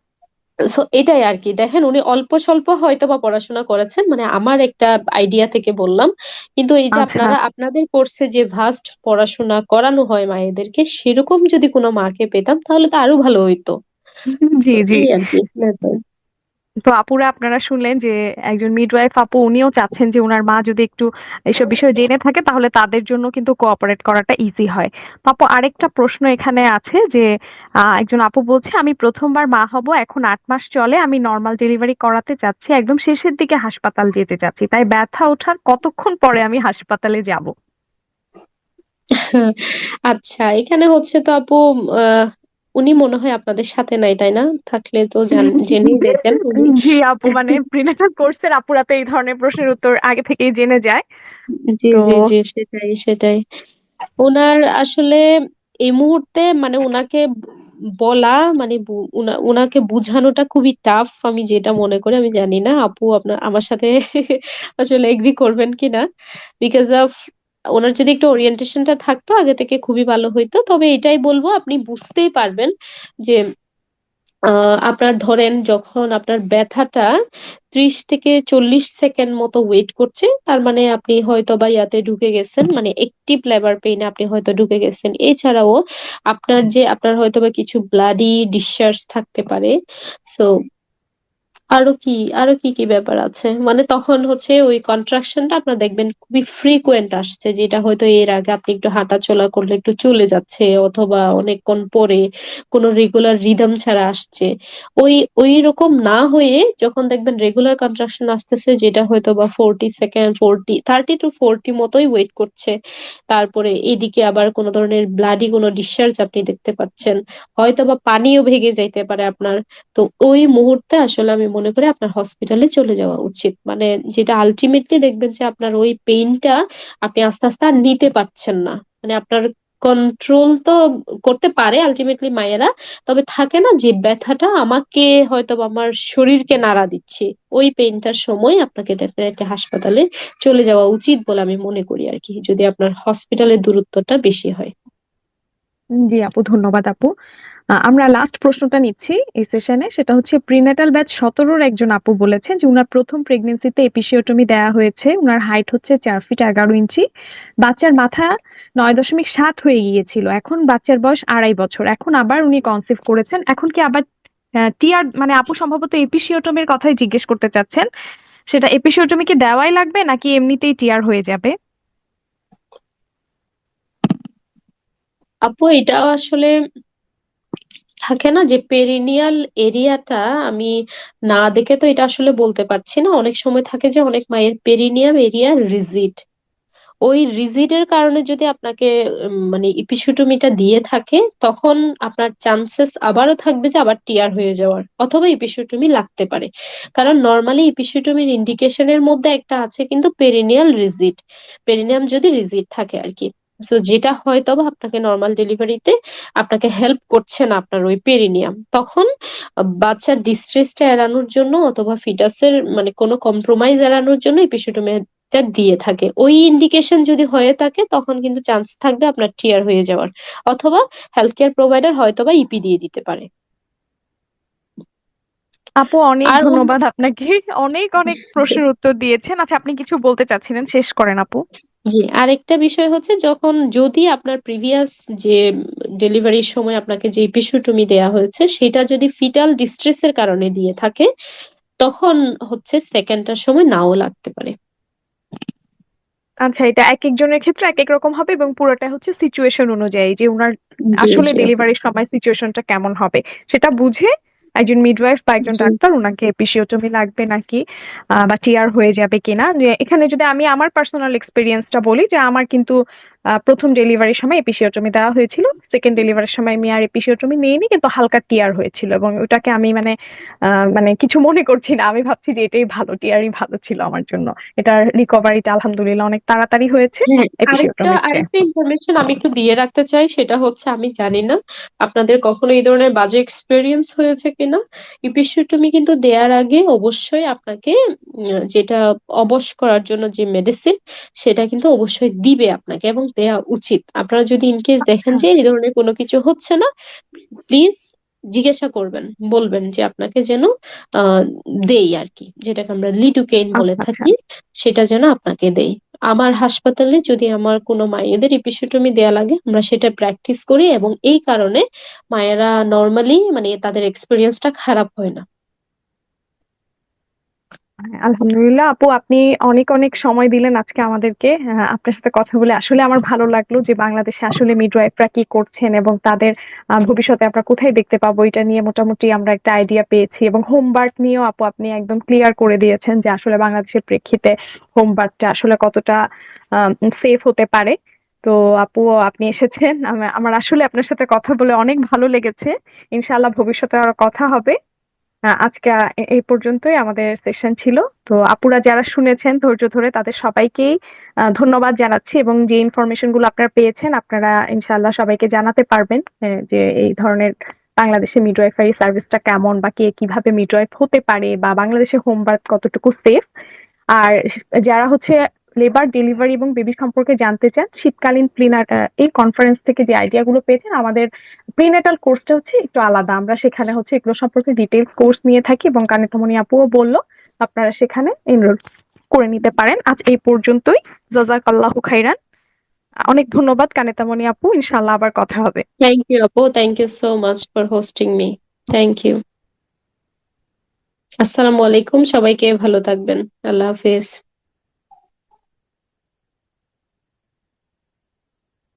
সো এটাই আর কি। দেখেন উনি অল্প স্বল্প হয়তো বা পড়াশোনা করেছেন, মানে আমার একটা আইডিয়া থেকে বললাম, কিন্তু এই যে আচ্ছা। আপনারা আপনাদের কোর্সে যে ভাস্ট পড়াশোনা করানো হয় মায়েদেরকে, সেরকম যদি কোনো মাকে পেতাম তাহলে তো আরো ভালো হইতো। জি তো জি। এই আর কি ব্যাপার। তো আপুরা আপনারা শুনলেন যে একজন মিডওয়াইফ আপু উনিও চাচ্ছেন যে উনার মা যদি একটু এইসব বিষয়ে জেনে থাকে তাহলে তাদের জন্য কিন্তু কোঅপারেট করাটা ইজি হয়। তো আপু আরেকটা প্রশ্ন এখানে আছে যে একজন আপু বলছে আমি প্রথমবার মা হব, এখন 8 মাস চলে, আমি নর্মাল ডেলিভারি করাতে চাচ্ছি, একদম শেষের দিকে হাসপাতাল যেতে চাচ্ছি, তাই ব্যথা ওঠার কতক্ষণ পরে আমি হাসপাতালে যাব? আচ্ছা, এখানে হচ্ছে তো আপু আহ উনি মনে হয় আপনাদের সাথে নাই, তাই না? থাকলে তো জেনেই যেতেন উনি। জি আপু, মানে প্রিনেটাল কোর্সের আপুরা তো এই ধরনের প্রশ্নের উত্তর আগে থেকেই জেনে যায়। জি তো জি জি, সেটাই সেটাই। ওনার আসলে এই মুহূর্তে মানে ওনাকে বলা মানে ওনাকে বুঝানোটা খুবই টাফ, আমি যেটা মনে করি। আমি জানি না আপু আপনার আমার সাথে আসলে এগ্রি করবেন কিনা, বিকজ অফ ওনার যদি একটু ওরিয়েন্টেশনটা থাকতো আগে থেকে খুবই ভালো হইতো। তবে এটাই বলবো, আপনি বুঝতেই পারবেন যে আপনার ধরেন যখন আপনার ব্যথাটা 30 থেকে 40 সেকেন্ড মতো ওয়েট করছে, তার মানে আপনি হয়তো বা ইয়াতে ঢুকে গেছেন, মানে একটিভ লেবার পেইনে আপনি হয়তো ঢুকে গেছেন। এছাড়াও আপনার হয়তো বা কিছু ব্লাডি ডিসচার্জ থাকতে পারে। সো আরো কি আরো কি কি ব্যাপার আছে, মানে তখন হচ্ছে ওই কন্ট্রাকশনটা আপনার দেখবেন খুবই ফ্রিকোয়েন্ট আসছে, যেটা হয়তো এর আগে আপনি একটু হাঁটা চলা করলে একটু চলে যাচ্ছে, অথবা অনেকক্ষণ পরে কোনো রেগুলার রিদম ছাড়া আসছে। ওই রকম না হয়ে যখন দেখবেন রেগুলার কন্ট্রাকশন আসতেছে, যেটা হয়তো বা 40 সেকেন্ড, 30 to 40 মতোই ওয়েট করছে, তারপরে এদিকে আবার কোনো ধরনের ব্লাডি কোনো ডিসচার্জ আপনি দেখতে পাচ্ছেন, হয়তো বা পানিও ভেগে যাইতে পারে আপনার। তো ওই মুহূর্তে আসলে আমি মনে করি আপনার হসপিটালে চলে যাওয়া উচিত। মানে যেটা আলটিমেটলি দেখবেন যে আপনার ওই পেইনটা আপনি আস্তে আস্তে আর নিতে পারছেন না, মানে আপনার কন্ট্রোল তো করতে পারে আলটিমেটলি মায়েরা, তবে থাকে না যে ব্যথাটা আমাকে হয়তো বা আমার শরীরকে নাড়া দিচ্ছে, ওই পেইনটার সময় আপনাকে ডেফিনেটলি হাসপাতালে চলে যাওয়া উচিত বলে আমি মনে করি আর কি, যদি আপনার হসপিটালের দূরত্বটা বেশি হয়। জি আপু, ধন্যবাদ আপু। আমরা লাস্ট প্রশ্নটা নিচ্ছি এই সেশনে, সেটা হচ্ছে প্রিন্যাটাল ব্যাচ 17-র একজন আপু বলেছেন যে উনার প্রথম প্রেগনেন্সিতে এপিসিওটমি দেওয়া হয়েছে, উনার হাইট হচ্ছে 4 ফিট 11 ইঞ্চি, বাচ্চার মাথা 9.7 হয়ে গিয়েছিল, এখন বাচ্চার বয়স 2.5 বছর, এখন আবার উনি কনসিভ করেছেন, এখন কি আবার টিআর, মানে আপু সম্ভবত এপিসিওটমির কথাই জিজ্ঞেস করতে চাচ্ছেন, সেটা এপিসিওটমি কি দেওয়াই লাগবে নাকি এমনিতেই টিআর হয়ে যাবে? আপু এটা আসলে থাকে না যে পেরিনিয়াল এরিয়াটা, আমি না দেখে তো এটা আসলে বলতে পারছি না। অনেক সময় থাকে যে অনেক মায়ের পেরিনিয়াম এরিয়া রিজিড, ওই রিজিডের কারণে যদি আপনাকে মানে ইপিসুটমিটা দিয়ে থাকে, তখন আপনার চান্সেস আবারও থাকবে যে আবার টিয়ার হয়ে যাওয়ার, অথবা ইপিসুটমি লাগতে পারে। কারণ নর্মালি ইপিসুটমির ইন্ডিকেশনের মধ্যে একটা আছে কিন্তু পেরিনিয়াল রিজিড, পেরিনিয়াম যদি রিজিড থাকে আর কি। তো যেটা হয়তো বা আপনাকে নর্মাল ডেলিভারিতে আপনাকে হেল্প করছে না আপনার ওই পেরিনিয়াম, তখন বাচ্চার ডিস্ট্রেসটা এড়ানোর জন্য অথবা ফিটাসের মানে কোনো কম্প্রোমাইজ এড়ানোর জন্য এপিসুটমি টা দিয়ে থাকে। ওই ইন্ডিকেশন যদি হয়ে থাকে তখন কিন্তু চান্স থাকবে আপনার টিয়ার হয়ে যাওয়ার, অথবা হেলথ কেয়ার প্রোভাইডার হয়তোবা ইপি দিয়ে দিতে পারে। আপু অনেক আর ধন্যবাদ আপনাকে, অনেক অনেক প্রশ্নের উত্তর দিয়েছেন। আচ্ছা, আপনি কিছু বলতে চাচ্ছিলেন, শেষ করেন আপু। জি, আরেকটা বিষয় হচ্ছে, যখন যদি আপনার প্রিভিয়াস যে ডেলিভারির সময় আপনাকে যে ইপিসুটমি দেয়া হয়েছে সেটা যদি ফিটাল ডিস্ট্রেসের কারণে দিয়ে থাকে, তখন হচ্ছে সেকেন্ডটার সময় নাও লাগতে পারে। আচ্ছা, এটা এক একজনের ক্ষেত্রে এক এক রকম হবে এবং পুরোটা হচ্ছে সিচুয়েশন অনুযায়ী যে উনার জি আসলে জি আপু। ডেলিভারির সময় সিচুয়েশনটা কেমন হবে সেটা বুঝে একজন মিডওয়াইফ বা একজন জি ডাক্তার উনাকে এপিসিওটমি লাগবে নাকি বা টিআর হয়ে যাবে কিনা। যে এখানে যদি আমি আমার পার্সোনাল এক্সপিরিয়েন্সটা বলি, যে আমার কিন্তু প্রথম ডেলিভারির সময় এপিসিওটমি দেওয়া হয়েছিল, সেকেন্ড ডেলিভারির সময় আমি আর এপিসিওটমি নিইনি, কিন্তু হালকা টিয়ার হয়েছিল এবং ওটাকে আমি মানে কিছু মনে করছি না, আমি ভাবছি যে এটাই ভালো, টিয়ারই ভালো ছিল আমার জন্য। এটার রিকভারিটা আলহামদুলিল্লাহ অনেক তাড়াতাড়ি হয়েছে হ্যাঁ, আরেকটা এপিসিওটমির চেয়ে। আরেকটা ইনফরমেশন আমি একটু দিয়ে রাখতে চাই, সেটা হচ্ছে আমি জানি না আপনাদের কখনো এই ধরনের বাজে এক্সপিরিয়েন্স হয়েছে কিনা। ইপিসিওটমি কিন্তু দেওয়ার আগে অবশ্যই আপনাকে যেটা অবশ করার জন্য যে মেডিসিন, সেটা কিন্তু অবশ্যই দিবে আপনাকে এবং দেয়া উচিত। আপনারা যদি ইনকেস দেখেন আচ্ছা। যে এই ধরনের কোনো কিছু হচ্ছে না, প্লিজ জিজ্ঞাসা করবেন, বলবেন যে আপনাকে যেন আহ দেই আর কি, যেটাকে আমরা লিডোকেইন বলে আচ্ছা। আচ্ছা। থাকি, সেটা যেন আপনাকে দেই। আমার হাসপাতালে যদি আমার কোনো মায়েদের এপিsiotomy দেয়া লাগে, আমরা সেটা প্র্যাকটিস করি এবং এই কারণে মায়েরা নর্মালি মানে তাদের এক্সপিরিয়েন্সটা খারাপ হয় না। হ্যাঁ, আলহামদুলিল্লাহ আপু, আপনি অনেক অনেক সময় দিলেন আজকে আমাদেরকে। আপনার সাথে কথা বলে আসলে আমার ভালো লাগলো যে বাংলাদেশে আসলে মিডওয়াইফরা কি করছেন এবং তাদের ভবিষ্যতে আমরা কোথায় দেখতে পাবো, এটা নিয়ে মোটামুটি আমরা একটা আইডিয়া পেয়েছি। এবং হোম বার্থ নিয়েও আপু আপনি একদম ক্লিয়ার করে দিয়েছেন যে আসলে বাংলাদেশের প্রেক্ষিতে হোম বার্থটা আসলে কতটা সেফ হতে পারে। তো আপু, আপনি এসেছেন, আমার আসলে আপনার সাথে কথা বলে অনেক ভালো লেগেছে। ইনশাআল্লাহ ভবিষ্যতে আরো কথা হবে। আজকে এই পর্যন্তই আমাদের সেশন ছিল। তো আপুরা যারা শুনেছেন ধৈর্য ধরে, তাদের সবাইকেই ধন্যবাদ জানাচ্ছি, এবং যে ইনফরমেশন গুলো আপনারা পেয়েছেন আপনারা ইনশাআল্লাহ সবাইকে জানাতে পারবেন যে এই ধরনের বাংলাদেশে মিডওয়াইফারি সার্ভিসটা কেমন, বা কে কিভাবে মিডওয়াইফ হতে পারে, বা বাংলাদেশে হোম বার্থ কতটুকু সেফ। আর যারা হচ্ছে লেবার ডেলিভারি এবং বেবি সম্পর্কে জানতে চান, শীতকালীন প্রিনার এই কনফারেন্স থেকে যে আইডিয়া গুলো পেয়েছেন, আমাদের প্রিনেটাল কোর্সটা হচ্ছে একটু আলাদা। আমরা সেখানে হচ্ছে এগুলো সম্পর্কে ডিটেইলস কোর্স নিয়ে থাকি, এবং কানিকামণি আপুও বলল আপনারা সেখানে এনরোল করে নিতে পারেন। আজ এই পর্যন্তই। জাযাকাল্লাহু খাইরান। অনেক ধন্যবাদ কানিতামণি আপু, ইনশাআল্লাহ আবার কথা হবে। থ্যাংক ইউ আপু, thank you so much for hosting me. Thank you. আসসালামু আলাইকুম, সবাইকে ভালো থাকবেন। আল্লাহ হাফেজ।